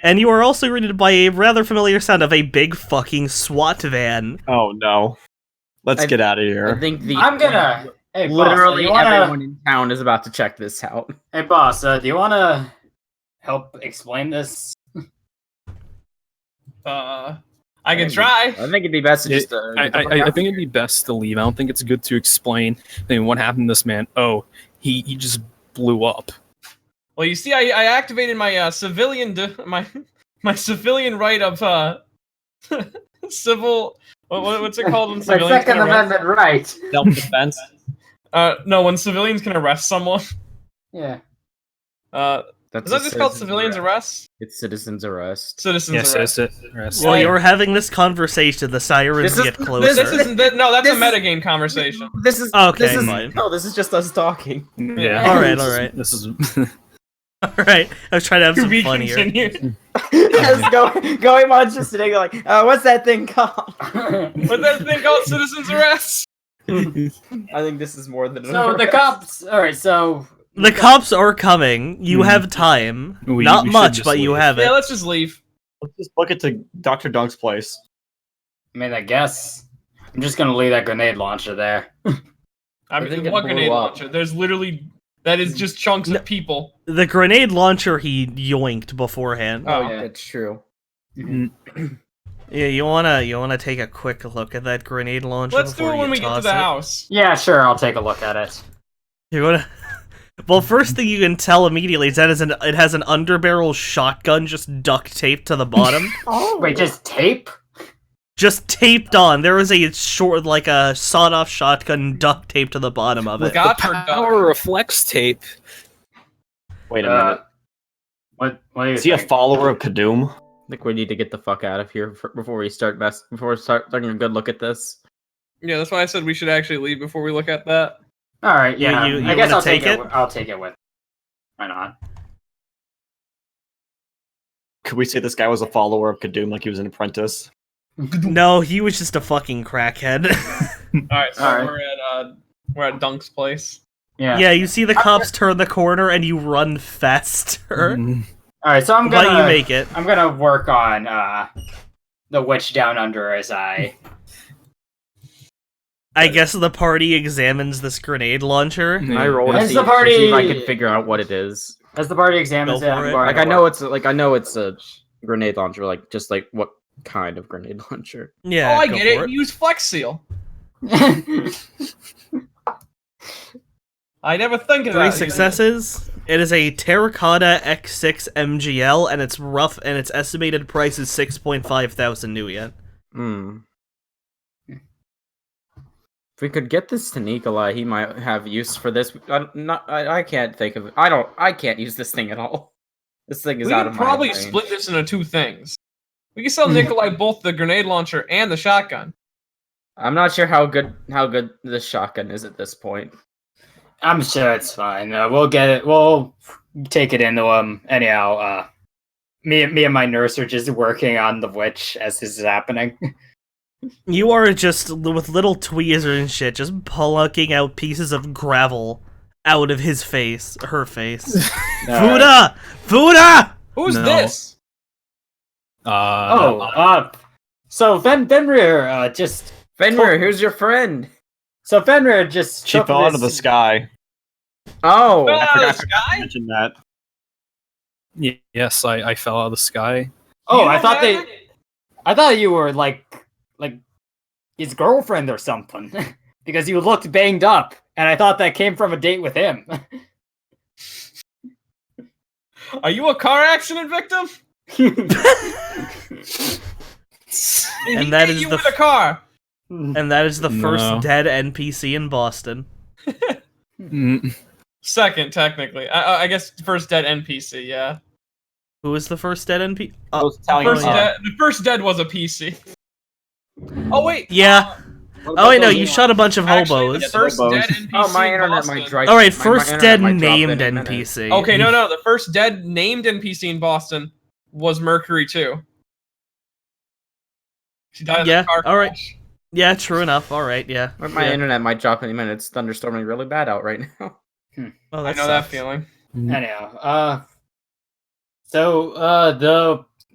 and you are also greeted by a rather familiar sound of a big fucking SWAT van. Oh, no. Let's get out of I here. think I'm gonna. Hey, literally boss, everyone in town is about to check this out. Hey, boss. Do you wanna help explain this? I can try. I think it'd be best to just. I think it'd be best to leave. I don't think it's good to explain. I mean, what happened to this man? Oh, he just blew up. Well, you see, I activated my civilian my civilian right of civil. What's it called when My civilians Second can arrest? Amendment right. Self-defense. No, when civilians can arrest someone. Yeah. That's Is that a just called citizen's civilians arrest? It's citizens arrest. Citizens Yes, arrest. yes. While Hey. you're having this conversation, the sirens This is- get this closer. This isn't that. No, that's This a is- metagame conversation. This is Okay, This is, fine. no, this is just us talking. Yeah. Alright. This is Alright, I was trying to have To some be fun here. continued. Just Goemon's just sitting there like, what's that thing called? What's that thing called? Citizens arrest. I think this is more than So the cops. All right. So The cops are coming. You have time. We Not should much, just but you leave. have it. Yeah, let's just leave. Let's just book it to Dr. Dunk's place. I mean, I guess I'm just gonna leave that grenade launcher there. I think mean, it what blew grenade up. launcher? There's literally that is just chunks of people. The grenade launcher he yoinked beforehand. Oh, yeah. That's true. Yeah, you wanna take a quick look at that grenade launcher Let's do before it when you we get to toss the it? house. Yeah, sure. I'll take a look at it. You wanna? Well, first thing you can tell immediately is that it has an underbarrel shotgun just duct taped to the bottom. Wait, just tape? Just taped on. There is a short, like a sawed-off shotgun duct taped to the bottom of it. Got the her power of flex tape. Wait a minute. What do you Is he a think? follower of Kadum? I think we need to get the fuck out of here before we start taking a good look at this. Yeah, that's why I said we should actually leave before we look at that. All right, yeah. You I guess wanna I'll take take it. it? I'll take it with. Why not? Could we say this guy was a follower of Kadum, like he was an apprentice? No, he was just a fucking crackhead. All right, so All right. we're at Dunk's place. Yeah. Yeah, you see the cops turn the corner and you run faster. All right, so I'm But gonna. you make it. I'm gonna work on the witch down under as I. I guess the party examines this grenade launcher. I roll to As see, the party- to see if I can figure out what it is. As the party examines Go it, for I'm it. going Like to I know work- it's a grenade launcher. Like just like what kind of grenade launcher. Yeah, Oh, I go get for it. Use Flex Seal. I never think of 3 that. successes. It is a Terracotta X6 MGL, and it's rough, and its estimated price is 6.5 thousand new yen. Hmm. If we could get this to Nikolai, he might have use for this. I can't think of it. I can't use this thing at all. This thing is We out could of my probably range. split this into 2 things. We could sell Nikolai both the grenade launcher and the shotgun. I'm not sure how good this shotgun is at this point. I'm sure it's fine. We'll get it. We'll take it into anyhow. Me and my nurse are just working on the witch as this is happening. You are just, with little tweezers and shit, just plucking out pieces of gravel out of his face, her face. Fuda! Fuda! Who's No. this? So Fenrir just Fenrir, here's your friend. so Fenrir just She took fell out of the this- sky. Oh, Fell I out of forgot. the sky? Mention that. Yes, I fell out of the sky. Oh, You I don't thought have I thought you were like his girlfriend or something because you looked banged up, and I thought that came from a date with him. Are you a car accident victim? And He that hit is you the with a car. And that is the first No. dead NPC in Boston. Mm, Second, technically. I guess first dead NPC. Yeah. Who is the first dead NPC? Those Italian The first dead was a PC. Oh wait. Yeah. Oh wait, no, you shot a bunch of Actually, the hobos. first Hobos. dead NPC. Oh, my in internet Boston. might dry. Alright, my first internet dead might drop named in a minute. NPC. Okay, no. The first dead named NPC in Boston was Mercury 2. She died in Yeah, a car alright. crash. Yeah, true enough. Alright, yeah. My Yeah. internet might drop any minute. It's thunderstorming really bad out right now. Oh, I know that sucks. feeling. Anyhow,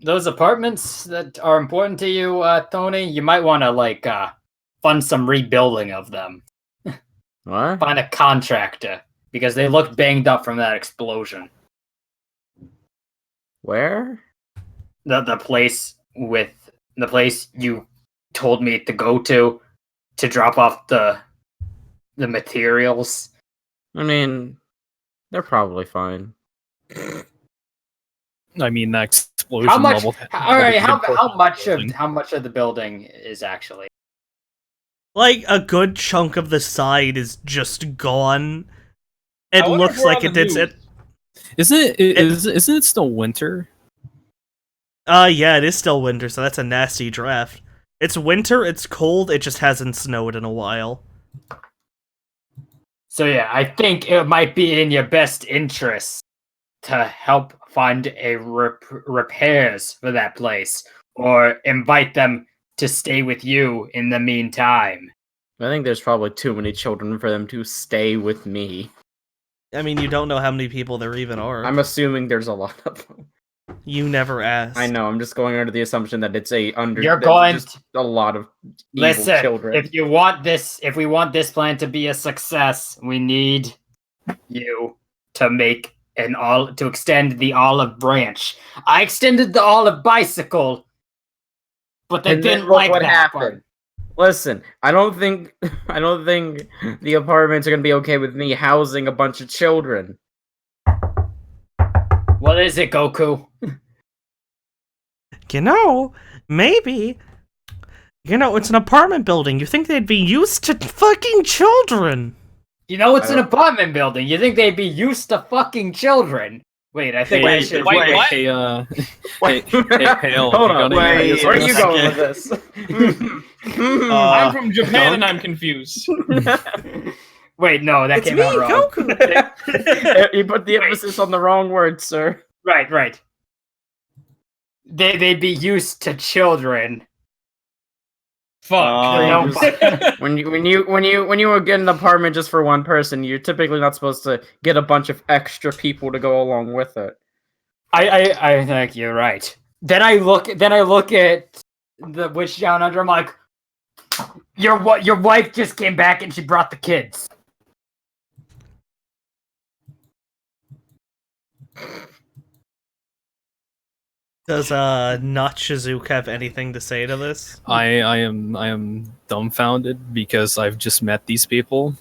those apartments that are important to you, Tony, you might want to fund some rebuilding of them. What? Find a contractor because they look banged up from that explosion. Where? The place you told me to go to drop off the materials. I mean, they're probably fine. I mean, that explosion How much? level. All right, how much building. of the building is actually? Like, a good chunk of the side is just gone. It I wonder if looks we're like on it the did. news. Isn't it still winter? Yeah, it is still winter, so that's a nasty draft. It's winter, it's cold, it just hasn't snowed in a while. So yeah, I think it might be in your best interest to help find a repairs for that place, or invite them to stay with you in the meantime. I think there's probably too many children for them to stay with me. I mean, you don't know how many people there even are. I'm assuming there's a lot of them. You never asked. I know. I'm just going under the assumption that it's a lot of evil Listen, children. if we want this plan to be a success, we need you to extend the olive branch. I extended the olive bicycle, but they And then didn't look like what that happened. part. Listen, I don't think the apartments are gonna be okay with me housing a bunch of children. What is it, Goku? Maybe. It's an apartment building. You think they'd be used to fucking children? It's an apartment building. You think they'd be used to fucking children? Wait, I think I should. wait, what? Hey, Wait. Hale, Hold you on, got any wait, ideas Where on are you this? going with this? I'm from Japan and I'm confused. Wait, no, that came out wrong. You put the emphasis on the wrong word, sir. Right. They'd be used to children. Fuck. When you get an apartment just for one person, you're typically not supposed to get a bunch of extra people to go along with it. I think you're right. Then I look at the witch down under. I'm like, your wife just came back and she brought the kids. Does not Shizuka have anything to say to this? I am dumbfounded because I've just met these people.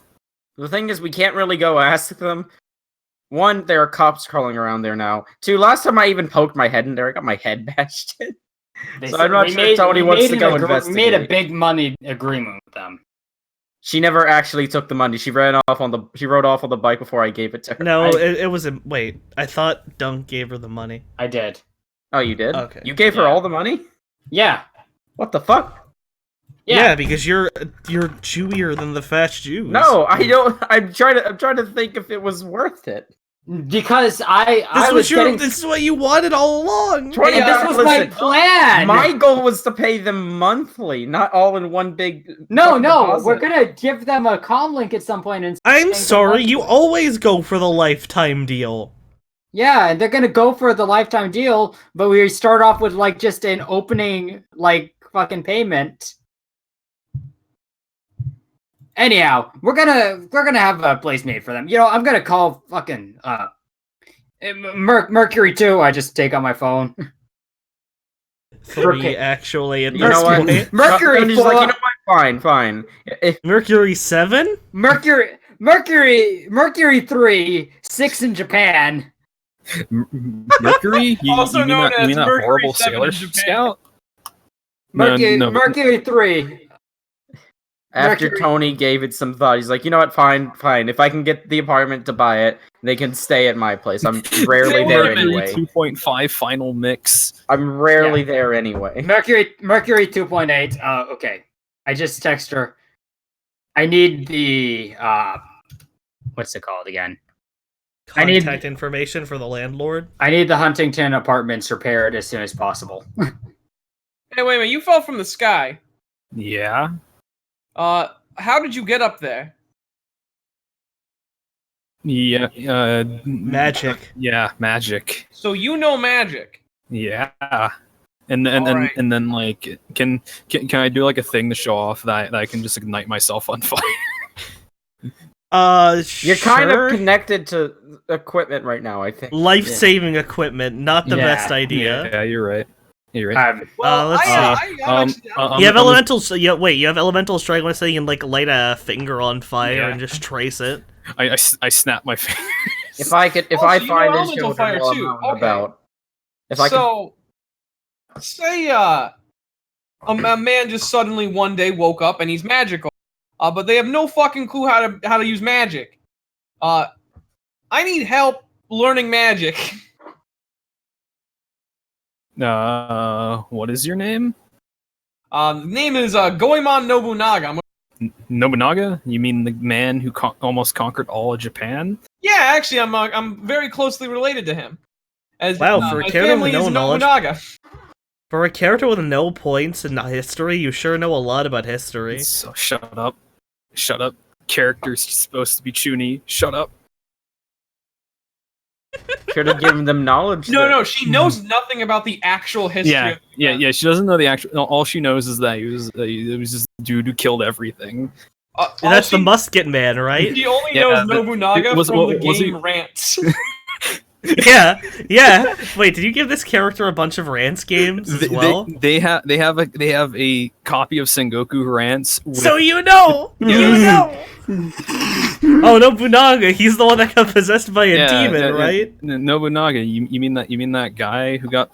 The thing is, we can't really go ask them. One, there are cops crawling around there now. Two, last time I even poked my head in there, I got my head bashed in. So I'm not sure if Tony wants to go investigate. We made a big money agreement with them. She never actually took the money. She rode off on the bike before I gave it to her. No, it was a wait. I thought Dunk gave her the money. I did. Oh, you did? Okay. You gave her all the money? Yeah. What the fuck? Yeah, because you're Jewier than the fast Jews. No, I don't. I'm trying to think if it was worth it. Because this is what you wanted all along. Tony, this was my plan. My goal was to pay them monthly, not all in one big. No, deposit. we're gonna give them a comm link at some point. And I'm sorry, you always go for the lifetime deal. yeah, and they're gonna go for the lifetime deal, but we start off with like just an opening like fucking payment. Anyhow, we're gonna have a place made for them. You know, I'm gonna call fucking Mercury 2. I just take on my phone. 3 actually. At You know what? this point. Mercury Tony's 4. like, you know what? Fine. Mercury 7? Mercury 3, 6 in Japan. Mercury? Also you mean known that, as you mean that Mercury horrible 7 sailor in Japan. scout? Mercury 3. After Mercury. Tony gave it some thought, he's like, you know what? Fine. If I can get the apartment to buy it, they can stay at my place. I'm rarely there Mercury anyway. 2.5 final mix. I'm rarely there anyway. Mercury 2.8. Okay. I just text her. I need the what's it called again? Contact information for the landlord. I need the Huntington apartments repaired as soon as possible. Hey, wait a minute. You fell from the sky. Yeah. How did you get up there? Yeah. Magic. Yeah, magic. So you know magic. Yeah. And Alright. then like can I do like a thing to show off that I can just ignite myself on fire? You're kind sure. of connected to equipment right now, I think. Life-saving equipment, not the Yeah. best idea. Yeah, you're right. You're right. Let's see. I'm actually down. You have elemental. You have elemental strike. When so you can like light a finger on fire Yeah. and just trace it. I snap my fingers. If I find you his know elemental children fire while too. I'm out and Okay. about. If I So, say a man just suddenly one day woke up and he's magical, but they have no fucking clue how to use magic. I need help learning magic. What is your name? The name is Goemon Nobunaga. Nobunaga? You mean the man who almost conquered all of Japan? Yeah, actually, I'm very closely related to him. As Wow, for a my character family with no is knowledge- Nobunaga. For a character with no points in history, you sure know a lot about history. So shut up. Shut up. Character's supposed to be Chuni. Shut up. should have given them knowledge. No, she knows nothing about the actual history. of Yeah. She doesn't know the actual. All she knows is that he was this dude who killed everything. And that's the Musket Man, right? He only Yeah, knows but Nobunaga was- from the was he- game Rants. Yeah. Wait, did you give this character a bunch of Rants games as well? They have a copy of Sengoku Rants. So you know! You know! Oh, Nobunaga, he's the one that got possessed by a demon, right? Nobunaga, you mean that guy who got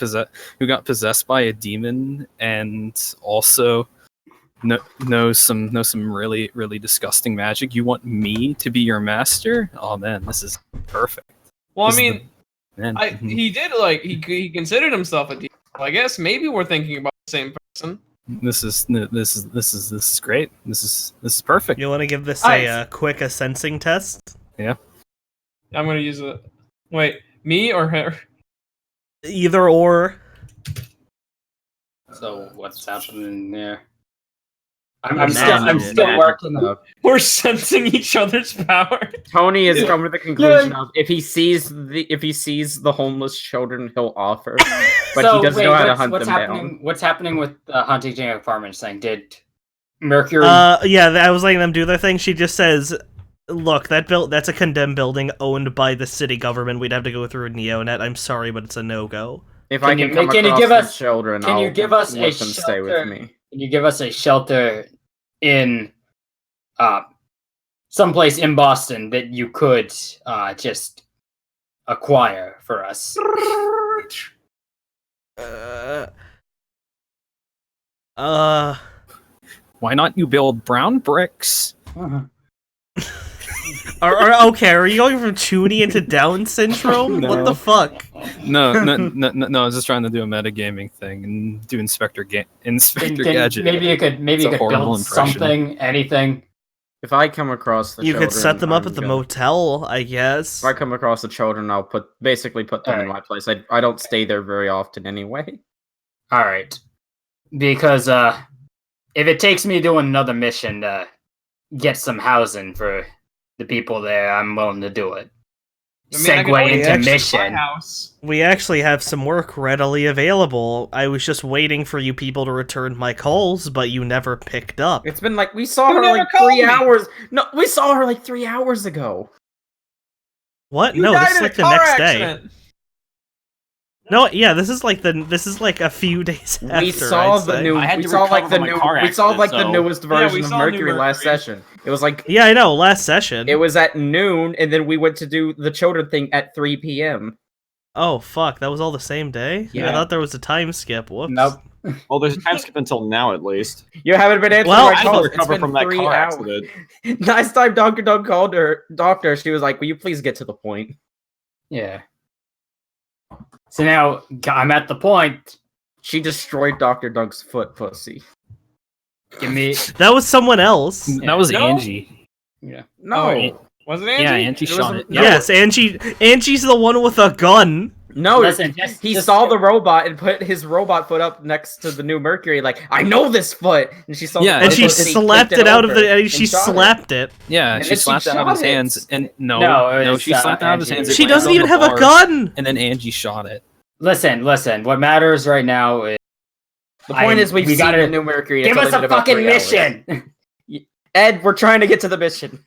possessed by a demon and also knows some really really disgusting magic. You want me to be your master? Oh man, this is perfect. Well, I This is mean, Man. he did he considered himself a demon. I guess maybe we're thinking about the same person. This is great. This is perfect. You want to give this Nice. a quick sensing test? I'm gonna use it. Wait, me or her? Either or. So what's happening there? I'm I'm still working. We're sensing each other's power. Tony has come to the conclusion of if he sees the homeless children, he'll offer, but he doesn't know how to hunt them down. What's happening with the Huntington apartments thing? Did Mercury? Yeah, I was letting them do their thing. She just says, "Look, that's a condemned building owned by the city government. We'd have to go through a Neonet. I'm sorry, but it's a no-go." If I can come can you across give the us children, can you I'll give us let a them stay with shelter? me. Can you give us a shelter in someplace in Boston that you could just acquire for us? Why not you build brown bricks? Okay, are you going from Chuny into Down syndrome? No. What the fuck? No, I was just trying to do a metagaming thing and do Inspector Gadget. Maybe you could It's a build horrible impression. something, anything. If I come across the You children, could set them up I'm at the gonna- motel, I guess. If I come across the children, I'll basically put them in my place. I don't stay there very often anyway. All right, because if it takes me doing another mission to get some housing for the people there, I'm willing to do it. I mean, I can Segue always into exit my mission. house. We actually have some work readily available. I was just waiting for you people to return my calls, but you never picked up. It's been like we saw You her never like called 3 me. hours. No, we saw her like 3 hours ago. What? You No, died this is in a like the car next day. accident. No, yeah, this is like a few days after. We saw I'd the say. new. I had We to saw like recover the from my new. car We saw accident, like the so- newest Yeah, version we of saw New Mercury last Mercury. session. It was like Yeah, I know. Last session. it was at noon, and then we went to do the children thing at 3 p.m. Oh fuck, that was all the same day. I Yeah. thought there was a time skip. Whoops. Nope. Well, there's a time skip until now, at least. You haven't been answering Well, my I had to calls. It's recover been from that 3 car hours. accident. Last time Dr. Doug called her, doctor, she was like, "Will you please get to the point?" Yeah. So now I'm at the point. She destroyed Dr. Doug's foot pussy. Give me. That was someone else. That was No? Angie. Yeah. No, wait. Was it Angie? Yeah, Angie It was shot a- it. No. Yes, Angie's the one with a gun. no. Listen, he just- saw the robot and put his robot foot up next to the new Mercury. Like, I know this foot, and she saw. Yeah, the And foot she he slapped kicked it out of over the. and She shot her. slapped it. Yeah, And she then she slapped it out of his shot it. hands, and No, no, it's, she slapped it out of his Angie. hands. it She landed doesn't on even the have a bars, gun. And then Angie shot it. Listen. What matters right now is The point is, we've we seen gotta the new Mercury. give It's us only a been about fucking 3 hours. mission. Ed, we're trying to get to the mission.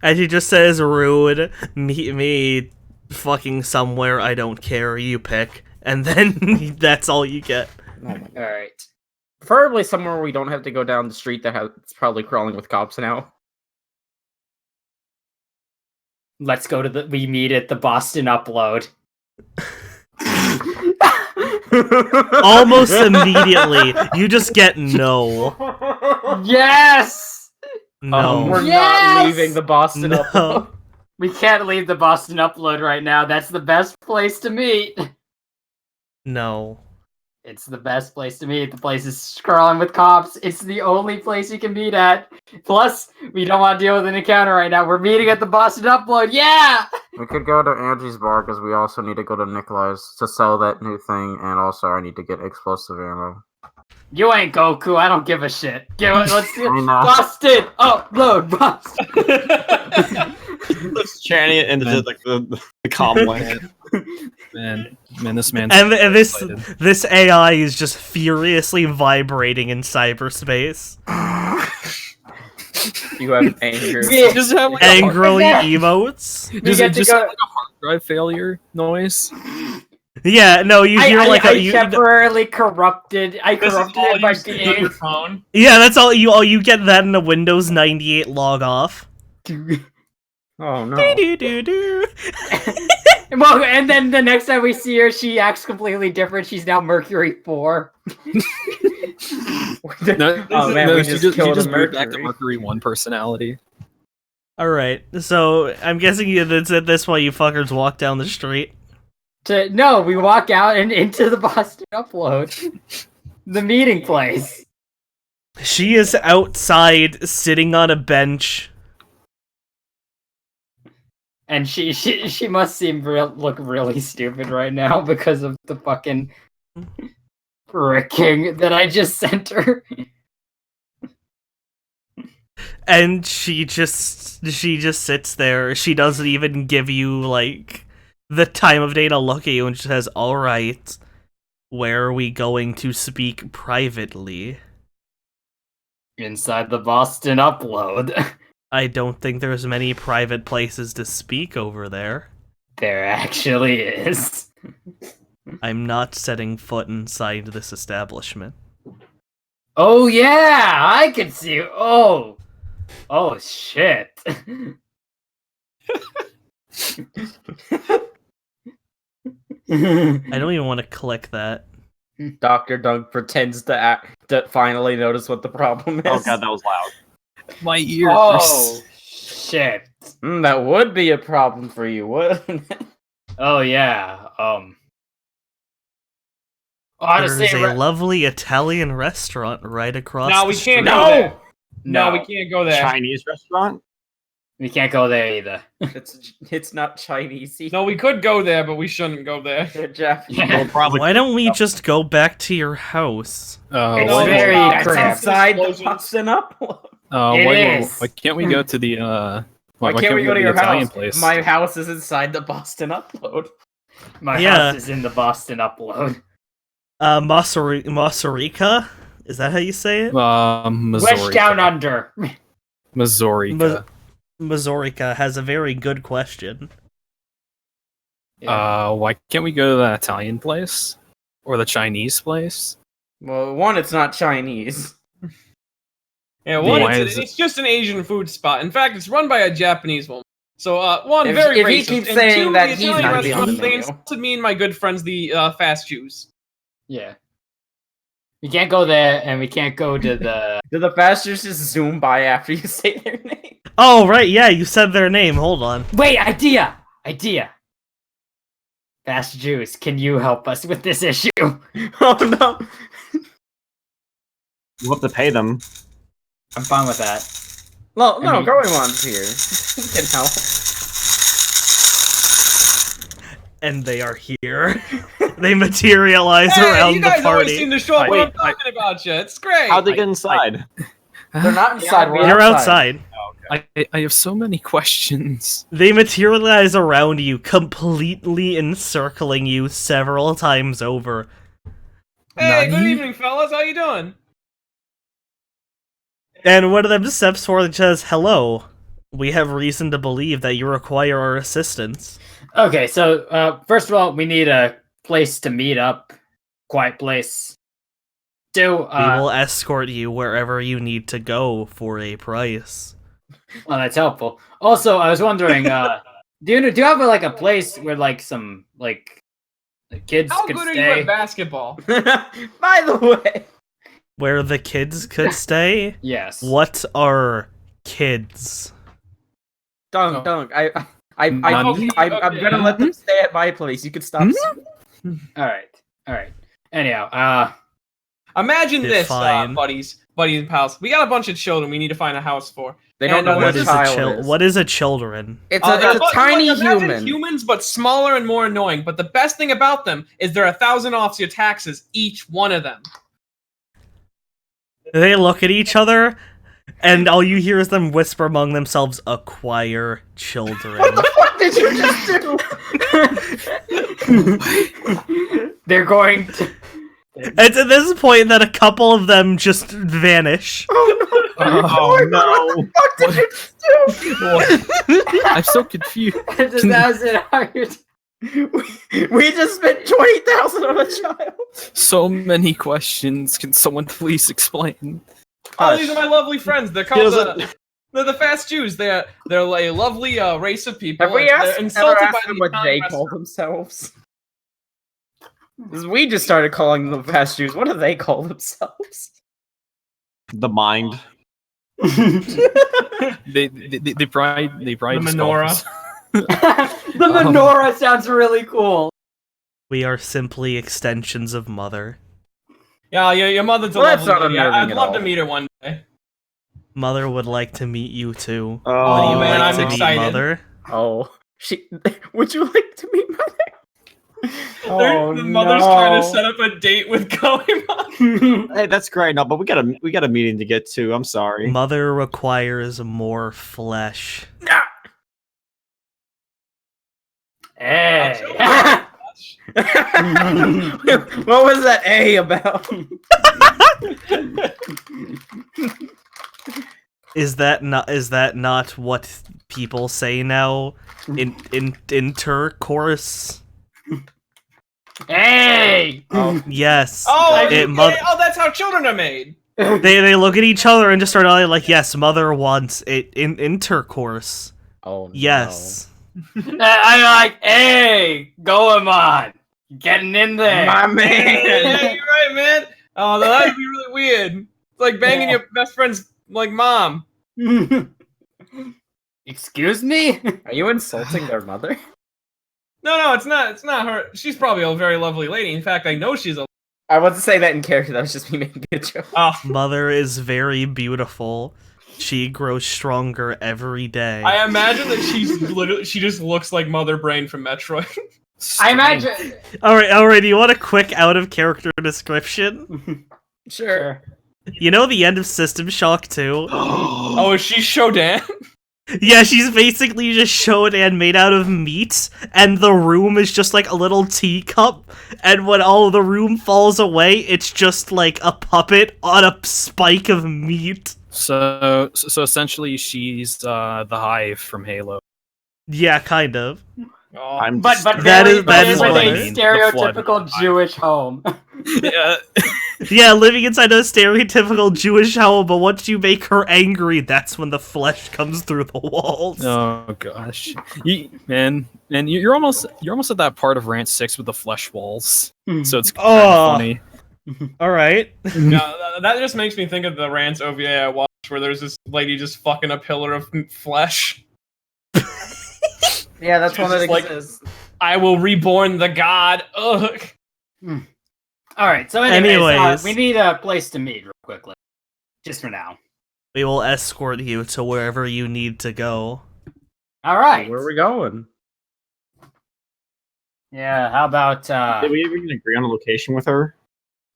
And she just says, "Rude, meet me, fucking somewhere. I don't care. You pick." And then that's all you get. All right. Preferably somewhere where we don't have to go down the street that has it's probably crawling with cops now. Let's go to the. We meet at the Boston Upload. Almost immediately, you just get no. Yes. No. We're Yes! not leaving the Boston No. Upload. We can't leave the Boston Upload right now. That's the best place to meet. No. It's the best place to meet. The place is crawling with cops. It's the only place you can meet at. Plus, we don't want to deal with an encounter right now. We're meeting at the Boston Upload. Yeah! We could go to Angie's bar because we also need to go to Nikolai's to sell that new thing, and also I need to get explosive ammo. You ain't Goku. I don't give a shit. Let's do I know. Boston Upload. Boston. Let's chanting it into just, like the comm link. Man, this man's And this excited. this AI is just furiously vibrating in cyberspace, You have anger. Yeah. Just have like angrily Yeah. emotes. We Does get it to just go- have like a hard drive failure noise? Yeah, no, you hear like I a temporarily corrupted. I This is corrupted all it by you see on your phone. yeah. That's all you get that in a Windows 98 log off. Oh no. Do-do-do-do. Well, and then the next time we see her, she acts completely different. She's now Mercury 4. No, Oh, man, no, we she just just killed a moved back to Mercury. Mercury 1 personality. All right, so I'm guessing that's at this point you fuckers walk down the street. No, we walk out and into the Boston Upload, the meeting place. She is outside, sitting on a bench. And she must seem look really stupid right now because of the fucking fricking that I just sent her. And she just sits there. She doesn't even give you like the time of day to look at you, and she says, "All right, where are we going to speak privately?" Inside the Boston Upload. I don't think there's many private places to speak over there. There actually is. I'm not setting foot inside this establishment. Oh yeah, I can see. Oh shit. I don't even want to click that. Dr. Dunk pretends to finally notice what the problem is. Oh god, that was loud. My ears. Oh shit. That would be a problem for you, wouldn't it? Oh yeah. There's Honestly, a lovely Italian restaurant right across No, the we street. can't go there. No, No. we can't go there. Chinese restaurant? we can't go there either. It's not Chinese. No, we could go there, but we shouldn't go there. They're Japanese. Well, probably. Why don't we just go back to your house? It's No, very that's cramped. Inside the Explosions. Boston Upload. It why is. can't we go to the Why can't we go to the your Italian house? place? My house is inside the Boston Upload. My Yeah. house is in the Boston Upload. Masarika? Is that how you say it? West Down Under. Missouri. Mazorica has a very good question. Why can't we go to the Italian place or the Chinese place? Well, one, it's not Chinese. Yeah, one, Why it's, is it- it's just an Asian food spot. In fact, it's run by a Japanese woman. So, one, If- very if he racist. keeps and saying two, that the he's Italian not the restaurant, on the they menu. insulted me and my good friends, the fast Jews. Yeah. We can't go there, and we can't go to the. Do the fasters just zoom by after you say their name? Oh, right, yeah, you said their name. Hold on. Wait, idea! Fast Jews, can you help us with this issue? Oh no! We'll have to pay them. I'm fine with that. Well, no, I mean- Goemon's here. He can help. And they are here. They materialize Hey, around you guys the always party. seem to show up when Wait, I'm talking about you. It's great. How'd they get inside? They're not inside. We're You're outside. I have so many questions. They materialize around you, completely encircling you several times over. Hey, good Nani? evening, fellas. How you doing? And one of them steps forward and says, "Hello. We have reason to believe that you require our assistance." Okay, so first of all, we need a place to meet up. Quiet place. Two, We will escort you wherever you need to go for a price. well, that's helpful. Also, I was wondering, do you have like a place where like some like kids How could good are you stay? at basketball? By the way, Where the kids could stay? Yes. What are kids? Dunk. I'm Nani? gonna let them stay at my place. You could stop. All right. Anyhow, Imagine this, Define. buddies and pals. We got a bunch of children we need to find a house for. They don't And, know uh, what What a is child is. What is a children? It's They're a tiny like, imagine human. humans, but smaller and more annoying. But the best thing about them is they're 1,000 off your taxes, each one of them. They look at each other, and all you hear is them whisper among themselves, "Acquire children." What did you just do? they're going to. It's at this point that a couple of them just vanish. Oh no! What did you just do? I'm so confused. We just spent 20,000 on a child. So many questions. Can someone please explain? Oh, these are my lovely friends. They're called doesn't- they're the fast Jews. They're a lovely race of people. Have we They're ever insulted asked by them the what they Italian call themselves? 'Cause we just started calling them fast Jews. What do they call themselves? The mind. They pride The themselves. menorah. The menorah sounds really cool. We are simply extensions of Mother. Yeah, your mother's a Well, that's lovely not lady. unnerving I'd at love to all. meet her one day. Mother would like to meet you too. Oh, Would you man, like I'm to meet excited. Mother? Oh, would you like to meet Mother? The mother's trying to set up a date with Goemon. Hey, that's great. No, but we got a meeting to get to. I'm sorry. Mother requires more flesh. Hey. What was that A about? Is that not what people say now. In intercourse. Hey! Yes. Oh, It that's how children are made. they look at each other and just start like, yes, mother wants it in intercourse. Oh no. Yes. I'm like, hey, going on. Getting in there. My Yeah, man. you're right, man. Oh, that'd be really weird. It's like banging your best friend's like mom. Excuse me? Are you insulting their mother? No, it's not. It's not her. She's probably a very lovely lady. In fact, I know she's a. I wasn't saying that in character. That was just me making a joke. Oh, Mother is very beautiful. She grows stronger every day. I imagine that she just looks like Mother Brain from Metroid. I imagine. Alright, do you want a quick out of character description? Sure. You know the end of System Shock 2? Oh, is she Shodan? Yeah, she's basically just Shodan made out of meat, and the room is just like a little teacup, and when all of the room falls away, it's just like a puppet on a spike of meat. So essentially, she's the Hive from Halo. Yeah, kind of. Oh, I'm But just- That is with what a I mean. The stereotypical flood. Jewish home. Yeah. Yeah, living inside a stereotypical Jewish home, but once you make her angry, that's when the flesh comes through the walls. Oh gosh, you're almost at that part of Rant 6 with the flesh walls. So it's kind Oh. of funny. Alright. no, that just makes me think of the Rants OVA I watched, where there's this lady just fucking a pillar of flesh. Yeah, that's She's one of the just like- things. I will reborn the god. Ugh. Alright, so Anyways. we need a place to meet real quickly. Just for now. We will escort you to wherever you need to go. Alright. Where are we going? Yeah, how about Did we even agree on a location with her?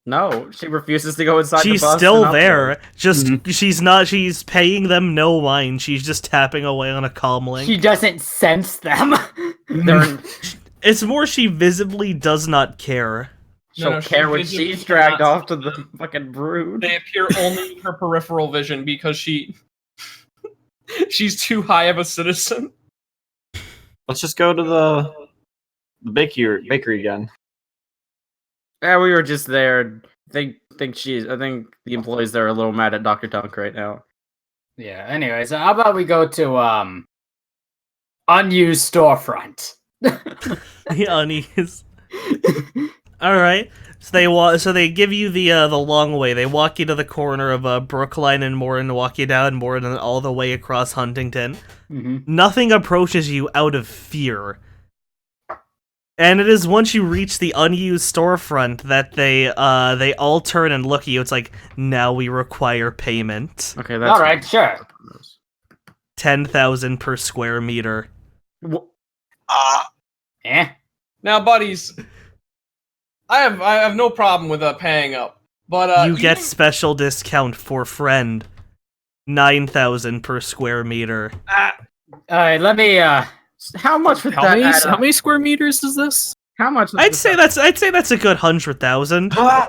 No, she refuses to go inside She's the bus. still and there. Just Mhm. she's paying them no mind. She's just tapping away on a comm link. she doesn't sense them? They're, It's more she visibly does not care. she'll No, she care when visibly she's dragged cannot- off to the fucking brood. They appear only in her peripheral vision because she's too high of a citizen. Let's just go to the bakery again. Yeah, we were just there. I think the employees there are a little mad at Dr. Dunk right now. Yeah, anyways, how about we go to unused storefront? The unease. All right. So they give you the long way. They walk you to the corner of Brookline and Morin, walk you down Morin and all the way across Huntington. Nothing approaches you out of fear. And it is once you reach the unused storefront that they all turn and look at you. It's like, now we require payment. Okay, that's Alright, sure. 10,000 per square meter. Eh? Now, buddies, I have no problem with paying up, but You get even- special discount for friend. 9,000 per square meter. Alright, let me How much would How that many add how up? many square meters is this? How much? would I'd this say add that's a good 100,000. Oh,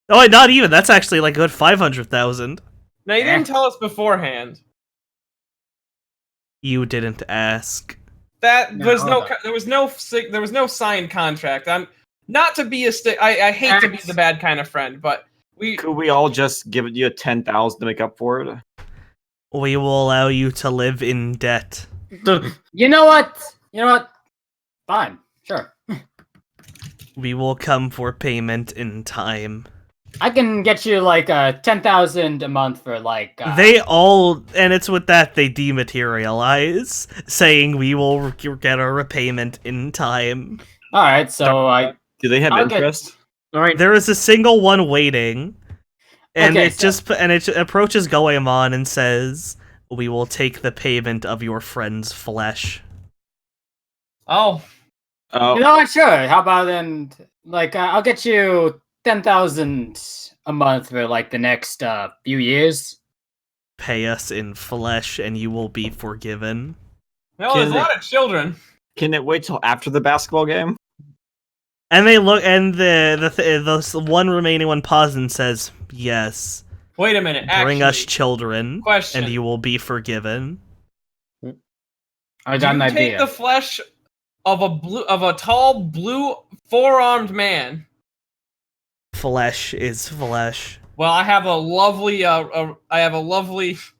not even. That's actually like a good 500,000. Now you didn't tell us beforehand. You didn't ask. That No, was hold on. there was no signed contract. I'm not to be I hate to be the bad kind of friend, but Could we all just give you a 10,000 to make up for it? We will allow you to live in debt. up? You know what? Fine. Sure. We will come for payment in time. I can get you like 10,000 a month for like They all, and it's with that they dematerialize, saying we will get our repayment in time. Alright, so I Do they have I'll get- interest? All right. There is a single one waiting, and Okay, it approaches Goemon and says, "We will take the payment of your friend's flesh." oh, Oh, You know what? Sure. How about then? Like, I'll get you 10,000 a month for like the next few years. Pay us in flesh, and you will be forgiven. no, there's a Can lot of children. can it wait till after the basketball game? And they look, and the one remaining one pauses and says, "Yes, Wait a minute. bring us Actually, children, question. and you will be forgiven." I got an take idea. the flesh of a tall blue four-armed man. Flesh is flesh. Well, I have a lovely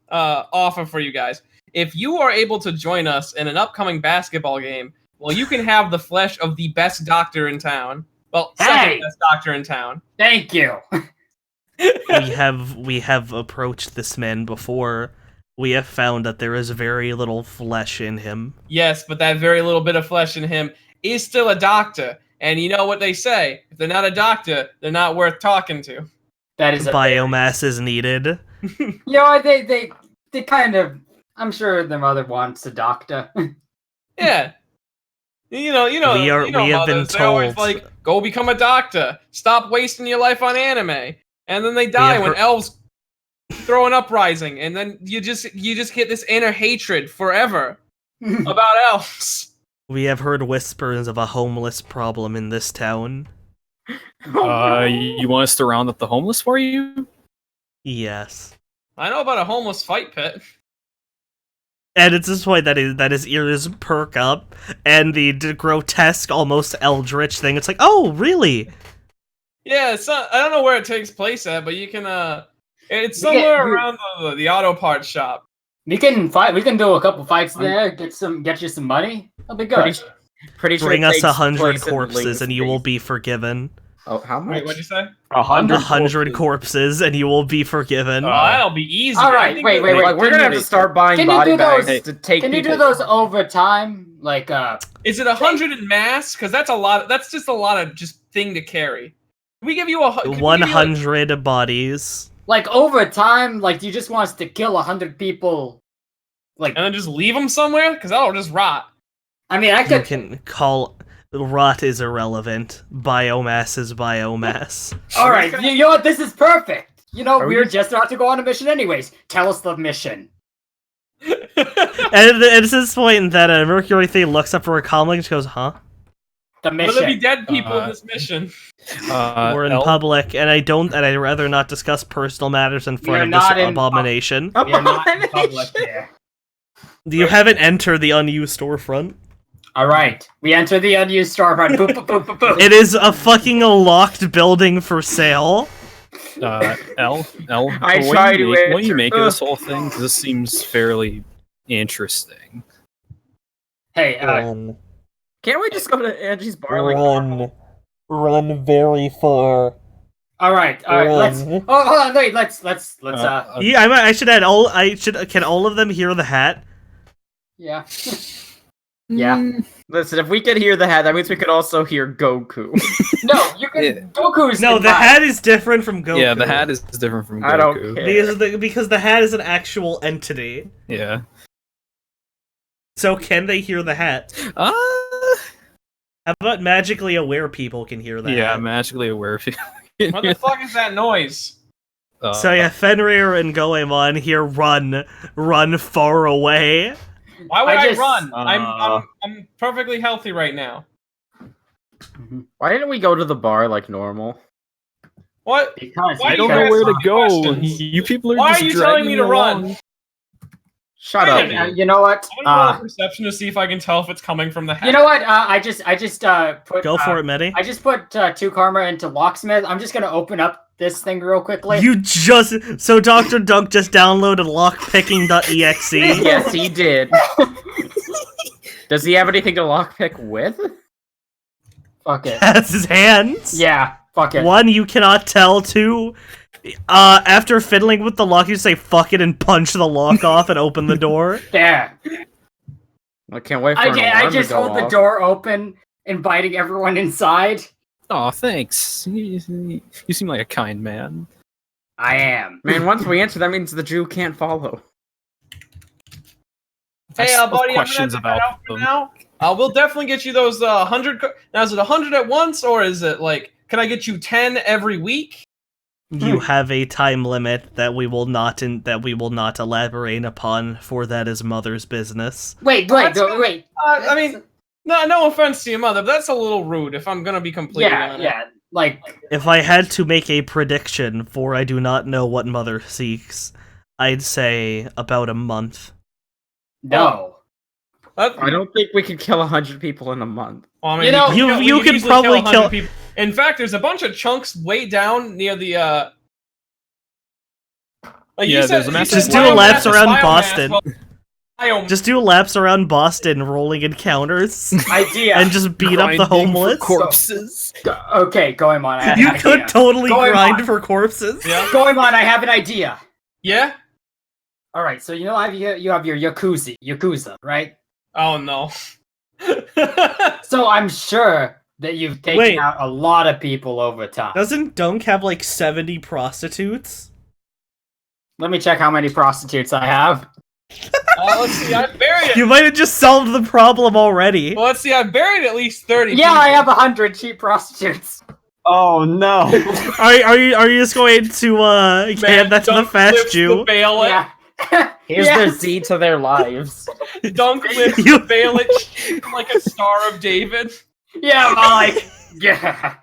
offer for you guys. If you are able to join us in an upcoming basketball game, well, you can have the flesh of the best doctor in town. Well, second best doctor in town. Thank you. We have approached this man before. We have found that there is very little flesh in him. Yes, but that very little bit of flesh in him is still a doctor. And you know what they say? If they're not a doctor, they're not worth talking to. That is Biomass is needed. You know, they kind of. I'm sure their mother wants a doctor. Yeah. You know, We have been mothers, they're always told. like, go become a doctor. Stop wasting your life on anime. And then they die when elves throw an uprising, and then you just get this inner hatred forever about elves. We have heard whispers of a homeless problem in this town. You want us to round up the homeless for you? Yes. I know about a homeless fight pit. And it's this point that his ears perk up, and the grotesque, almost eldritch thing. It's like, oh, really? Yeah, it's not, I don't know where it takes place at, but you can it's somewhere around the auto parts shop. We can fight. We can do a couple fights there. Get you some money. That'll be good. Pretty sure Bring it us takes 100 place in corpses, Link's and you will face. be forgiven. Oh, how much? Wait, what'd you say? 100 corpses, and you will be forgiven. Oh, that'll be easy. All right, wait. Like, we're gonna have to start buying Can you body do those- bags to take. Can you do people. those over time? Like, Is it 100 in mass? Because that's a lot. That's just a lot of just thing to carry. Can we give you 100 bodies. like over time? Like, you just want us to kill 100 people? Like, and then just leave them somewhere? Because that'll just rot. I mean, I You could. can call... Rot is irrelevant. Biomass is biomass. All right, you know what? This is perfect. You know, Are we we're just about to go on a mission anyways. Tell us the mission. And it's this point that Mercury Thing looks up for a comlink and she goes, huh? The Will mission. there be dead people in this mission? We're in public, and I'd rather not discuss personal matters in We front are of not this in abomination. We are not in public here. You haven't entered the unused storefront. All right, we enter the unused storefront. Boop, boop, boop, boop, boop. It is a fucking locked building for sale. L, I try to what do you answer. make of this whole thing? 'Cause this seems fairly interesting. Hey, Run. Can't we just go to Angie's bar? Run very far. all right. Let's. Run. Oh, hold on. Wait. Let's. Yeah, I should add all. Can all of them hear the hat? Yeah. Yeah. Listen, if we could hear the hat, that means we could also hear Goku. No, you can. Yeah. Goku's. No, in the mine. hat is different from Goku. Yeah, the hat is different from Goku. I don't care. because the hat is an actual entity. Yeah. So can they hear the hat? How about magically aware people can hear that? Yeah, magically aware of you. What the fuck is that noise? So yeah, Fenrir and Goemon here run far away. Why would I I just- run? I'm perfectly healthy right now. Why didn't we go to the bar like normal? What? Because Why I do don't you know ask where to me go. questions? You people are Why just are you telling me dragging to run? along. Shut Wait a up. minute. you know what? I'm gonna roll perception to see if I can tell if it's coming from the hat. You know what? I just put. Go for it, Medi. I just put 2 karma into locksmith. I'm just gonna open up this thing real quickly. So Dr. Dunk just downloaded lockpicking.exe. Yes, he did. Does he have anything to lockpick with? Fuck it. That's his hands. Yeah. Fuck it. 1, you cannot tell. 2, after fiddling with the lock, you say fuck it and punch the lock off and open the door. There. I can't wait for an I alarm just to go hold the off. door open, inviting everyone inside. Oh, thanks. You seem like a kind man. I am. Man, once we enter, that means the Jew can't follow. I Hey, still have buddy, questions I'm gonna head about out for them. now. We'll definitely get you those 100. Now, is it 100 at once, or is it like, can I get you 10 every week? You have a time limit that we will not elaborate upon, for that is mother's business. Wait. I mean, no offense to your mother, but that's a little rude. If I'm gonna be completely honest. Yeah. Like, If I had to make a prediction, for I do not know what mother seeks, I'd say about a month. no. I don't think we could kill 100 people in a month. Well, I mean, You know, you we could easily probably 100 kill- people. In fact, there's a bunch of chunks way down near the. Like Yeah, you said, there's a you massive- said Just do a laps biomass, around biomass, Boston. well, biome- Just do laps around Boston, rolling encounters, Idea. and just beat up the Grinding for homeless. corpses. Okay, Goemon, I have You an could idea. totally Going grind on. for corpses. Yeah. Goemon, I have an idea. Yeah. All right, so you have your Yakuza, right? Oh no. So I'm sure that you've taken Wait. out a lot of people over time. Doesn't Dunk have like 70 prostitutes? Let me check how many prostitutes I have. Let's see. I buried it. You might have just solved the problem already. Well, let's see. I buried at least 30. Yeah, people. I have 100 cheap prostitutes. Oh no! Are you just going to hand that to the Dunk fast lifts Jew? The bayonet. Yeah. Here's Yes. the Z to their lives. Dunk lifts You- the bayonet like a Star of David. Yeah, but like, yeah.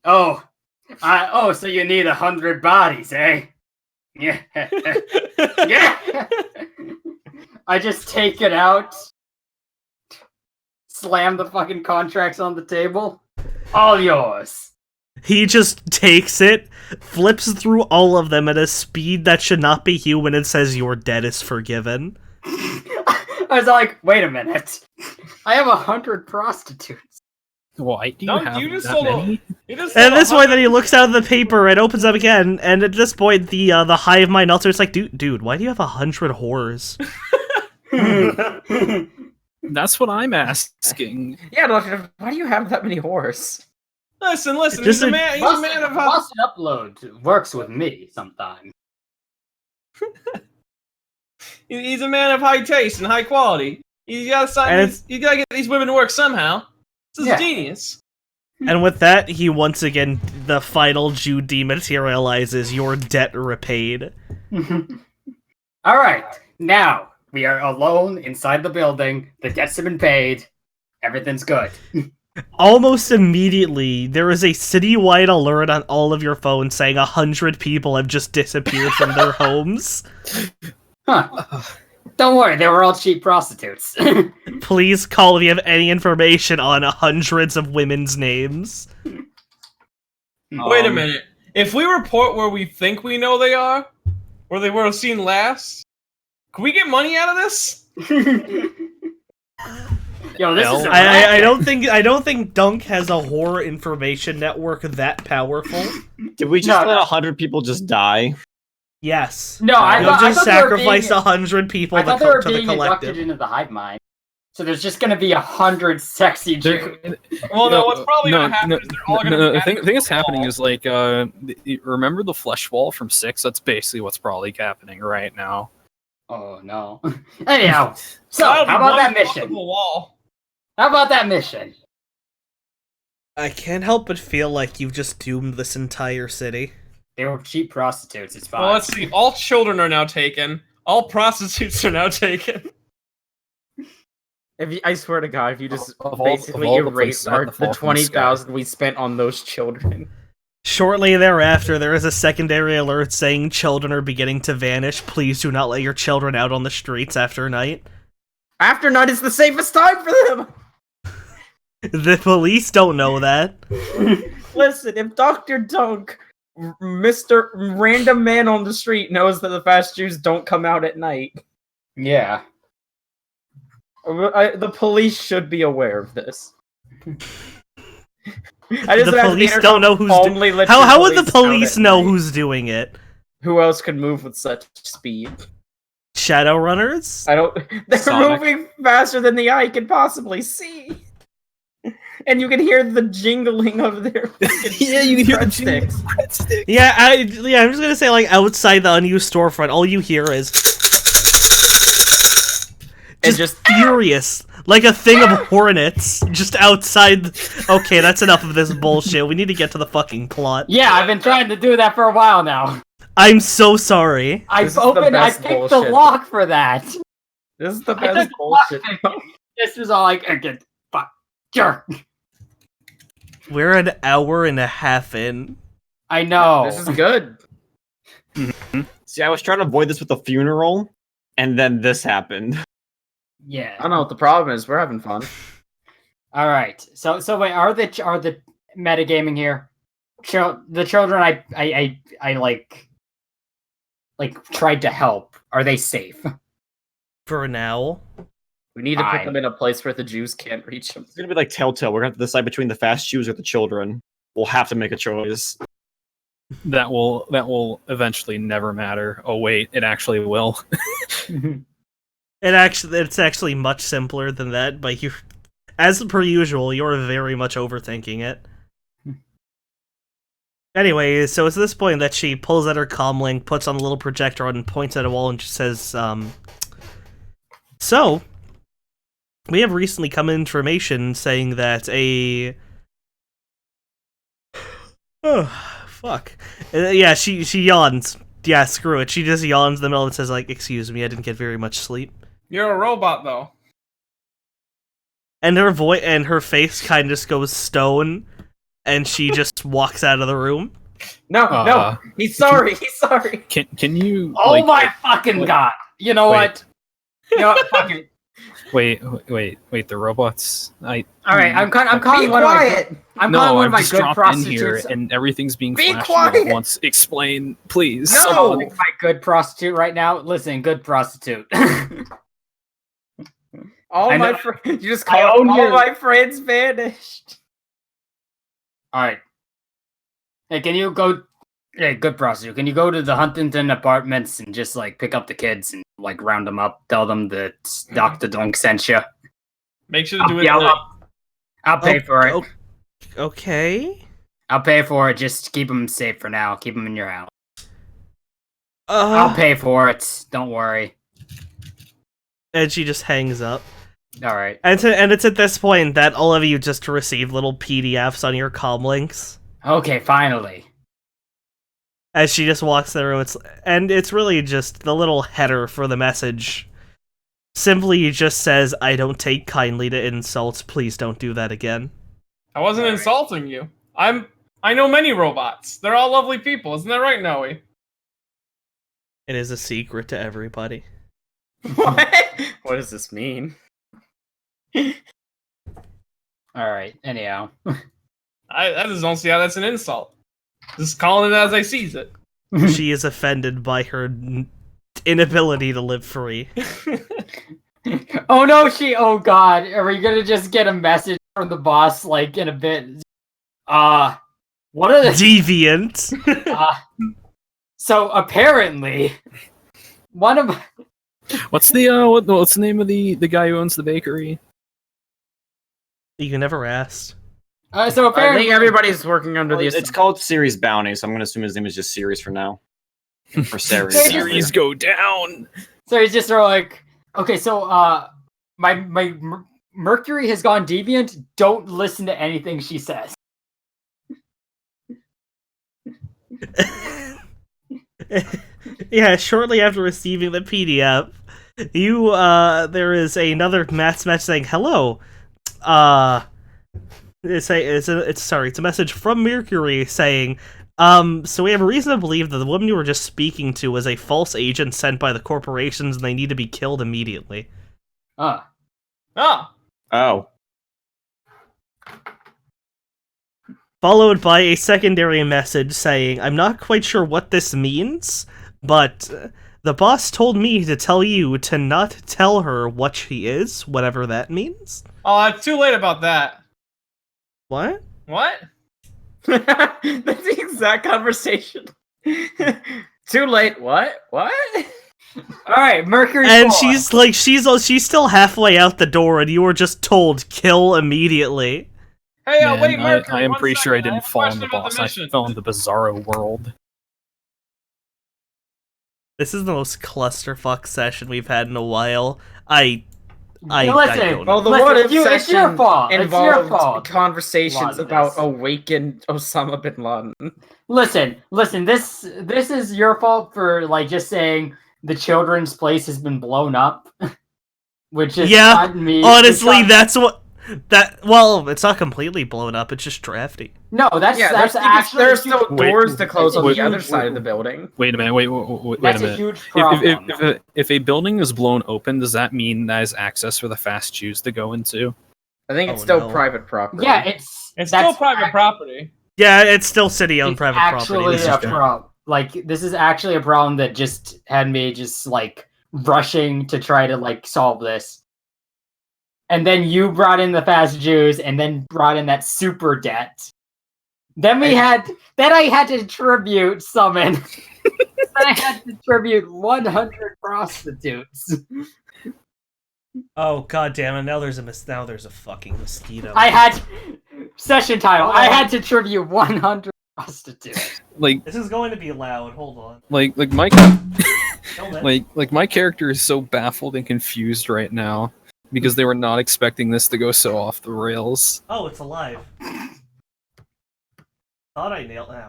Oh, so you need 100 bodies, eh? Yeah. Yeah. I just take it out, slam the fucking contracts on the table. All yours. He just takes it, flips through all of them at a speed that should not be human, and says, "Your debt is forgiven." I was like, wait a minute. I have 100 prostitutes. Why do you No, have you just that sold a- many? You just And said at this point, 100 then he looks out of the paper and opens up again. And at this point, the hive mind also is like, "Dude, why do you have 100 whores?" That's what I'm asking. Yeah, look, why do you have that many whores? Listen. Just He's a a- man. He's a man of Boston Upload works with me sometimes. He's a man of high taste and high quality. You gotta And you gotta get these women to work somehow. This is Yeah. genius. And with that, he once again, the final Jew dematerializes. Your debt repaid. All right, now we are alone inside the building. The debts have been paid. Everything's good. Almost immediately, there is a citywide alert on all of your phones saying 100 people have just disappeared from their homes. Huh. Don't worry, they were all cheap prostitutes. Please call if you have any information on hundreds of women's names. Wait a minute. If we report where we think we know they are, where they were seen last, can we get money out of this? Yo, this is a I racket. don't think Dunk has a horror information network that powerful. Did we just No, let no. 100 people just die? Yes. No, I You'll thought- I just thought they were sacrifice being- 100 people I to thought they were the being inducted collective. into the hive mind. So there's just gonna be 100 sexy Jews. Well, no, what's probably gonna happen is they're all gonna be The thing added that's to the happening wall. is like, remember the flesh wall from 6? That's basically what's probably happening right now. Oh no. Anyhow, so That'll be how about one that fuck of mission? a wall. How about that mission? I can't help but feel like you've just doomed this entire city. They were cheap prostitutes. It's fine. Well, let's see. All children are now taken. All prostitutes are now taken. If you, I swear to God, if you just Of all basically the erase places that the fall from the 20,000 we spent on those children. Shortly thereafter, there is a secondary alert saying children are beginning to vanish. Please do not let your children out on the streets after night. After night is the safest time for them! The police don't know that. Listen, if Dr. Dunk, Mr. Random Man on the street, knows that the fast Jews don't come out at night, Yeah. the police should be aware of this. The police don't know who's only let How your would the police out at know night. who's doing it? Who else could move with such speed? Shadowrunners? I don't. They're Sonic. moving faster than the eye can possibly see, and you can hear the jingling of their. Yeah, you can hear the breadsticks. breadsticks. Yeah, I'm just gonna say, like, outside the unused storefront, all you hear is And just furious, like a thing of hornets, just outside. Okay, that's enough of this bullshit. We need to get to the fucking plot. Yeah, I've been trying to do that for a while now. I'm so sorry. I This is the opened. I best picked the bullshit. lock for that. This is the I best did bullshit. This was all like, okay, fuck, sure. We're an hour and a half in. I know. This is good. See, I was trying to avoid this with the funeral, and then this happened. Yeah. I don't know what the problem is. We're having fun. All right. So wait, are the metagaming here? The children I tried to help. Are they safe? For now. We need to put Fine. them in a place where the Jews can't reach them. It's gonna be like Telltale. We're gonna have to decide between the fast Jews or the children. We'll have to make a choice. That will eventually never matter. Oh wait, it actually will. It's actually much simpler than that, but you, as per usual, you're very much overthinking it. Anyway, so it's at this point that she pulls out her comlink, puts on a little projector and points at a wall, and she says, so, we have recently come information saying that a... Oh, fuck. Yeah, she yawns. Yeah, screw it. She just yawns in the middle and says, like, excuse me, I didn't get very much sleep. You're a robot, though. And her face kind of just goes stone, and she just walks out of the room. No, he's sorry. He's sorry. Can you? Oh my fucking god! You know what? You know what? Fuck it. Wait. The robots. All right, I'm calling one quiet. of my. I'm No, calling one I've of my just good dropped in here prostitutes. and everything's being Be flashed at quiet. once. Explain, please. No. Calling my good prostitute right now. Listen, good prostitute. All I my know- friends. You just I called own all you. my friends vanished. All right. Hey, can you go? Hey, good prostitute. Can you go to the Huntington apartments and just like pick up the kids and like round them up? Tell them that Dr. Dunk sent you. Make sure to do it. Yeah, now. I'll pay for it. Okay. I'll pay for it. Just keep them safe for now. Keep them in your house. I'll pay for it. Don't worry. And she just hangs up. All right. And it's at this point that all of you just receive little PDFs on your comm links. Okay, finally. As she just walks through, it's really just the little header for the message. Simply just says, I don't take kindly to insults, please don't do that again. I wasn't insulting you. I know many robots. They're all lovely people. Isn't that right, Noe? It is a secret to everybody. What? What does this mean? All right. Anyhow. I just don't see how that's an insult. Just calling it as I sees it. She is offended by her inability to live free. Oh no, oh god. Are we gonna just get a message from the boss like in a bit? What are the Deviant. So apparently one of What's the what's the name of the guy who owns the bakery? You never asked. so I apparently think everybody's working under the. It's called Series Bounty, so I'm gonna assume his name is just Series for now. For Series. Series go down. so he's just sort of like, okay, so my Mercury has gone deviant. Don't listen to anything she says. Yeah, shortly after receiving the PDF, there is another message saying, hello. It's a message from Mercury saying, so we have a reason to believe that the woman you were just speaking to was a false agent sent by the corporations and they need to be killed immediately. Oh. Oh. Followed by a secondary message saying, I'm not quite sure what this means, but the boss told me to tell you to not tell her what she is, whatever that means. Oh, it's too late about that. What? What? That's the exact conversation. Too late. What? What? All right, Mercury. And she's still halfway out the door, and you were just told kill immediately. Hey, Man, wait, Mercury, I am one pretty sure I second. didn't have a fall in question the about boss. I mission. fell in the Bizarro world. This is the most clusterfuck session we've had in a while. I Listen, don't Well, know. the Listen, what if it's your session fault. It's your involved fault. conversations Lot of about this. awakened Osama bin Laden. Listen. This is your fault for like just saying the children's place has been blown up, which is Yeah, not me. Honestly, it's not- that's what. Well, it's not completely blown up. It's just drafty. No, that's actually there's still Wait, doors to close on wait, the other side of the building. Wait a minute. Wait a that's a minute. huge problem. If a building is blown open, does that mean that is access for the fast Jews to go into? I think it's Oh, still no. private property. Yeah, It's that's still private property. Yeah, it's still city-owned it's private property. actually This a is true. problem. Like, this is actually a problem that just had me just like rushing to try to like solve this. And then you brought in the fast Jews, and then brought in that super debt. Then I had to tribute summon. Then I had to tribute 100 prostitutes. Oh god damn it! Now there's a fucking mosquito. I had session title. I had to tribute 100 prostitutes. Like, This is going to be loud. Hold on. like my Hold it. like my character is so baffled and confused right now because they were not expecting this to go so off the rails. Oh, it's alive. Thought I nailed it.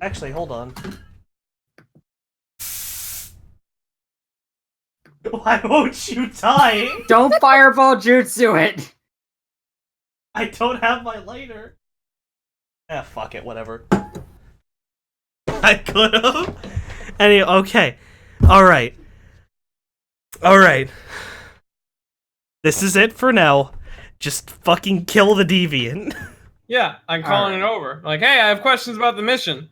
Actually, hold on. Why won't you die? Don't fireball jutsu it. I don't have my lighter. Ah, fuck it, whatever. I could've. Anyway, okay. Alright. Alright. This is it for now. Just fucking kill the deviant. Yeah, I'm calling it over. Like, hey, I have questions about the mission.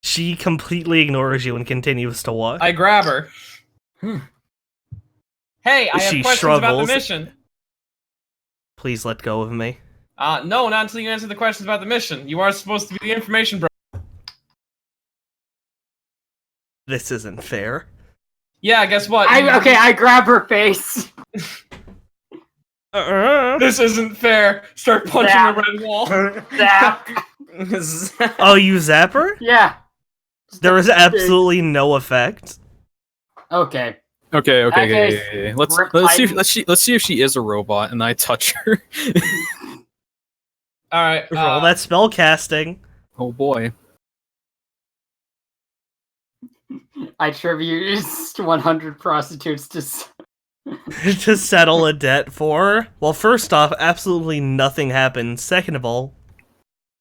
She completely ignores you and continues to walk. I grab her. Hey, I have She questions about the struggles. mission. Please let go of me. No, not until you answer the questions about the mission. You are supposed to be the information bro. This isn't fair. Yeah, guess what? I grab her face. This isn't fair. Start punching Zap. the red wall. Zap. Oh, you zap her? Yeah. There is absolutely no effect. Okay. Okay. that case, Let's see if she is a robot and I touch her. All right. For all that spell casting. Oh boy. I tribute 100 prostitutes to. To settle a debt for? Well, first off, absolutely nothing happens. Second of all,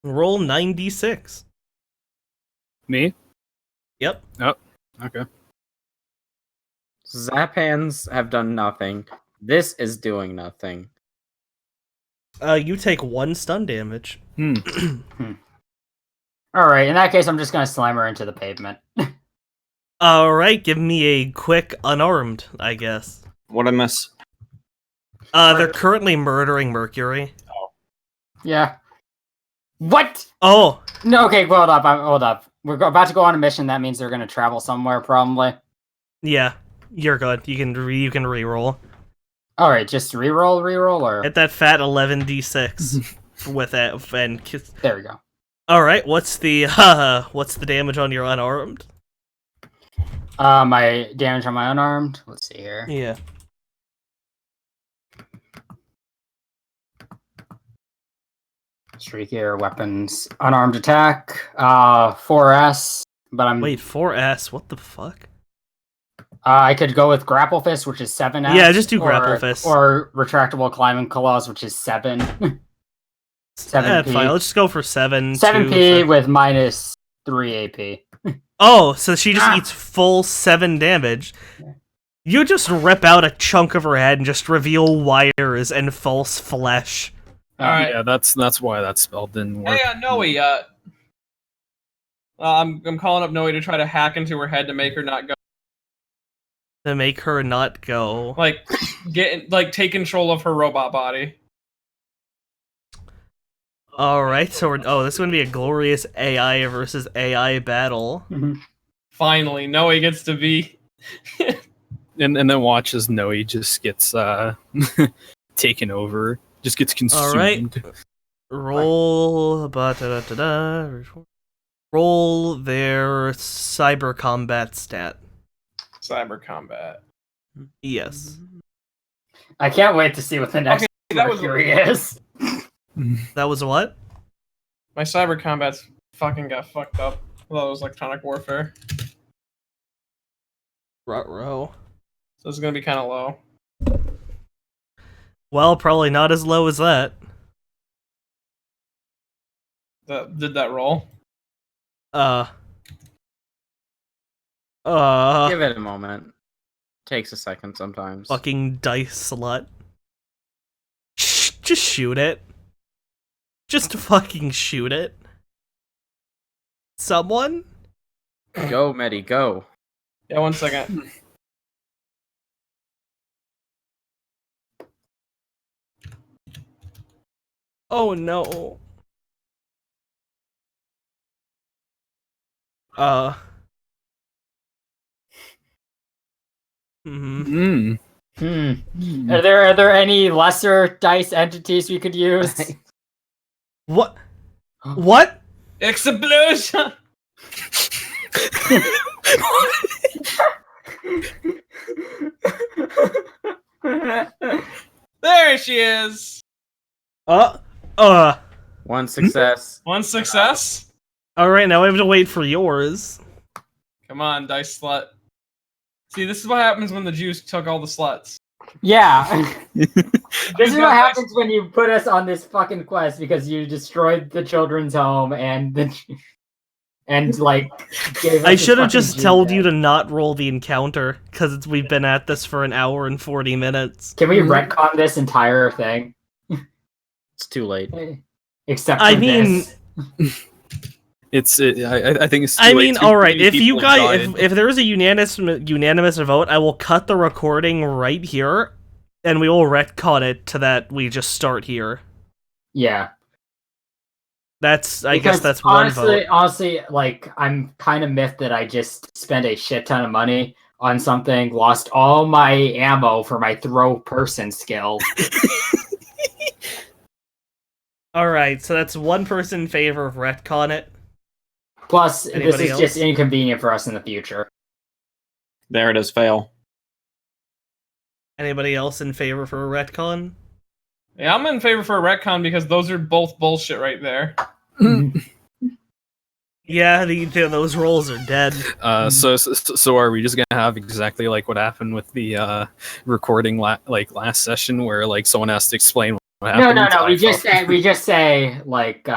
roll 96. Me? Yep. Okay. Zap hands have done nothing. This is doing nothing. You take 1 stun damage. Alright, in that case, I'm just gonna slam her into the pavement. Alright, give me a quick unarmed, I guess. What I miss? They're currently murdering Mercury. Yeah. What? Oh, No, okay, hold up. We're about to go on a mission. That means they're gonna travel somewhere, probably. yeah. You're good. You can reroll. Alright, just reroll, or... Hit that fat 11d6 with it, and There we go. alright, what's the damage on your unarmed? My damage on my unarmed. Let's see here. Yeah. Streakier weapons. Unarmed attack. 4S. But I'm... Wait, 4S? What the fuck? I could go with Grapple Fist, which is 7S. Yeah, just do Grapple Fist. Or Retractable Climbing Claws, which is 7. 7P. Fine, let's just go for 7. 7P with minus 3 AP. Oh, so she just eats full 7 damage. You just rip out a chunk of her head and just reveal wires and false flesh. All right. Yeah, that's why that spell didn't work. Hey, Noe. I'm calling up Noe to try to hack into her head to make her not go. To make her not go. Like, take control of her robot body. Alright, so this is going to be a glorious AI versus AI battle. Finally, Noe gets to be. And then watch as Noe just gets taken over, just gets consumed. Alright. Roll roll their cyber combat stat. Cyber combat. Yes. I can't wait to see what the next that was Mercury is. That was what? My cyber combat's fucking got fucked up. I thought it was electronic warfare. Ruh-roh. So it's gonna be kind of low. Well, probably not as low as that. Did that roll? Uh. Give it a moment. Takes a second sometimes. Fucking dice slut. Just shoot it. Just fucking shoot it. Someone? Go, Medi, go. Yeah, 1 second. Oh no. Mm. Are there any lesser dice entities we could use? What? What? Explosion! There she is! One success. One success? Alright, now we have to wait for yours. Come on, dice slut. See, this is what happens when the Jews took all the sluts. Yeah. This is got what happens when you put us on this fucking quest because you destroyed the children's home and like gave us I this should have fucking just Jew told death. you to not roll the encounter, because we've been at this for an hour and 40 minutes. Can we retcon this entire thing? It's too late. Except for I mean, this. I think it's. Too I late. mean, Too alright, many if you people guys, died. if there is a unanimous vote, I will cut the recording right here, and we will retcon it to that we just start here. Yeah. I guess that's one vote. Honestly, like, I'm kind of miffed that I just spent a shit ton of money on something, lost all my ammo for my throw person skill. Alright, so that's one person in favor of retcon it. Plus, this Anybody is just else? inconvenient for us in the future. There it is, fail. Anybody else in favor for a retcon? Yeah, I'm in favor for a retcon because those are both bullshit right there. Yeah, those rolls are dead. So are we just gonna have exactly like what happened with the recording last session where like someone has to explain what happened? No. We just say like